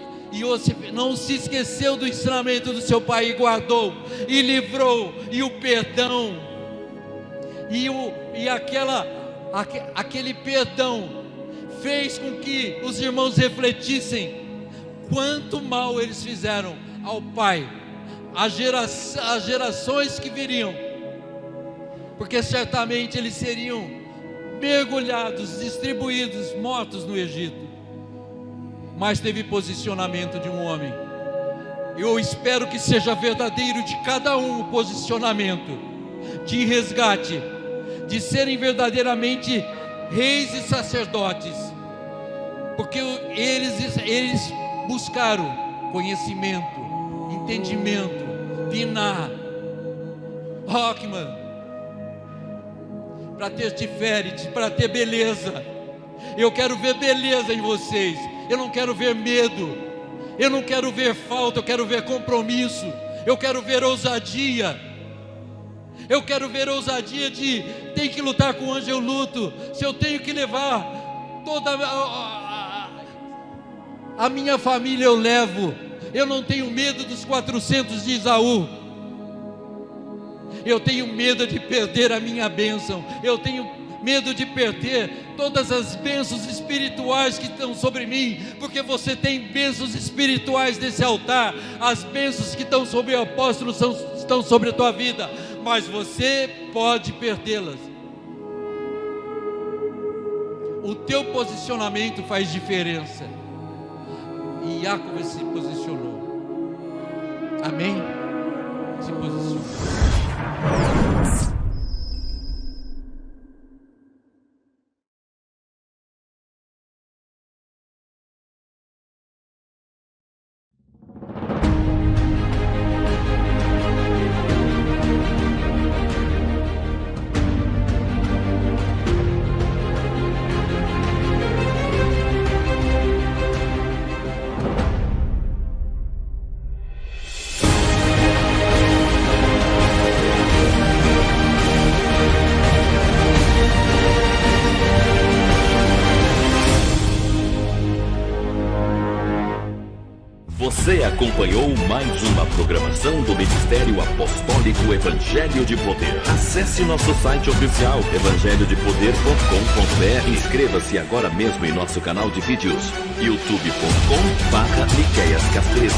não se esqueceu do ensinamento do seu pai, e guardou, e livrou, e o perdão, aquele perdão fez com que os irmãos refletissem quanto mal eles fizeram ao pai, às gerações que viriam, porque certamente eles seriam mergulhados, distribuídos, mortos no Egito. Mas teve posicionamento de um homem. Eu espero que seja verdadeiro de cada um o posicionamento de resgate, de serem verdadeiramente reis e sacerdotes, porque eles buscaram conhecimento, entendimento, Binah, Rockman, para ter Tiferet, para ter beleza. Eu quero ver beleza em vocês, eu não quero ver medo, eu não quero ver falta, eu quero ver compromisso, eu quero ver ousadia. Eu quero ver ousadia de tem que lutar com o anjo, eu luto. Se eu tenho que levar toda a minha família, eu levo. Eu não tenho medo dos 400 de Esaú. Eu tenho medo de perder a minha bênção. Eu tenho medo de perder todas as bênçãos espirituais que estão sobre mim, porque você tem bênçãos espirituais desse altar. As bênçãos que estão sobre o apóstolo estão sobre a tua vida, mas você pode perdê-las. O teu posicionamento faz diferença, e Jacob se posicionou. Amém? Se posicionou. Você acompanhou mais uma programação do Ministério Apostólico Evangelho de Poder. Acesse nosso site oficial evangelhodepoder.com.br. Inscreva-se agora mesmo em nosso canal de vídeos youtube.com/Miqueias Castrese.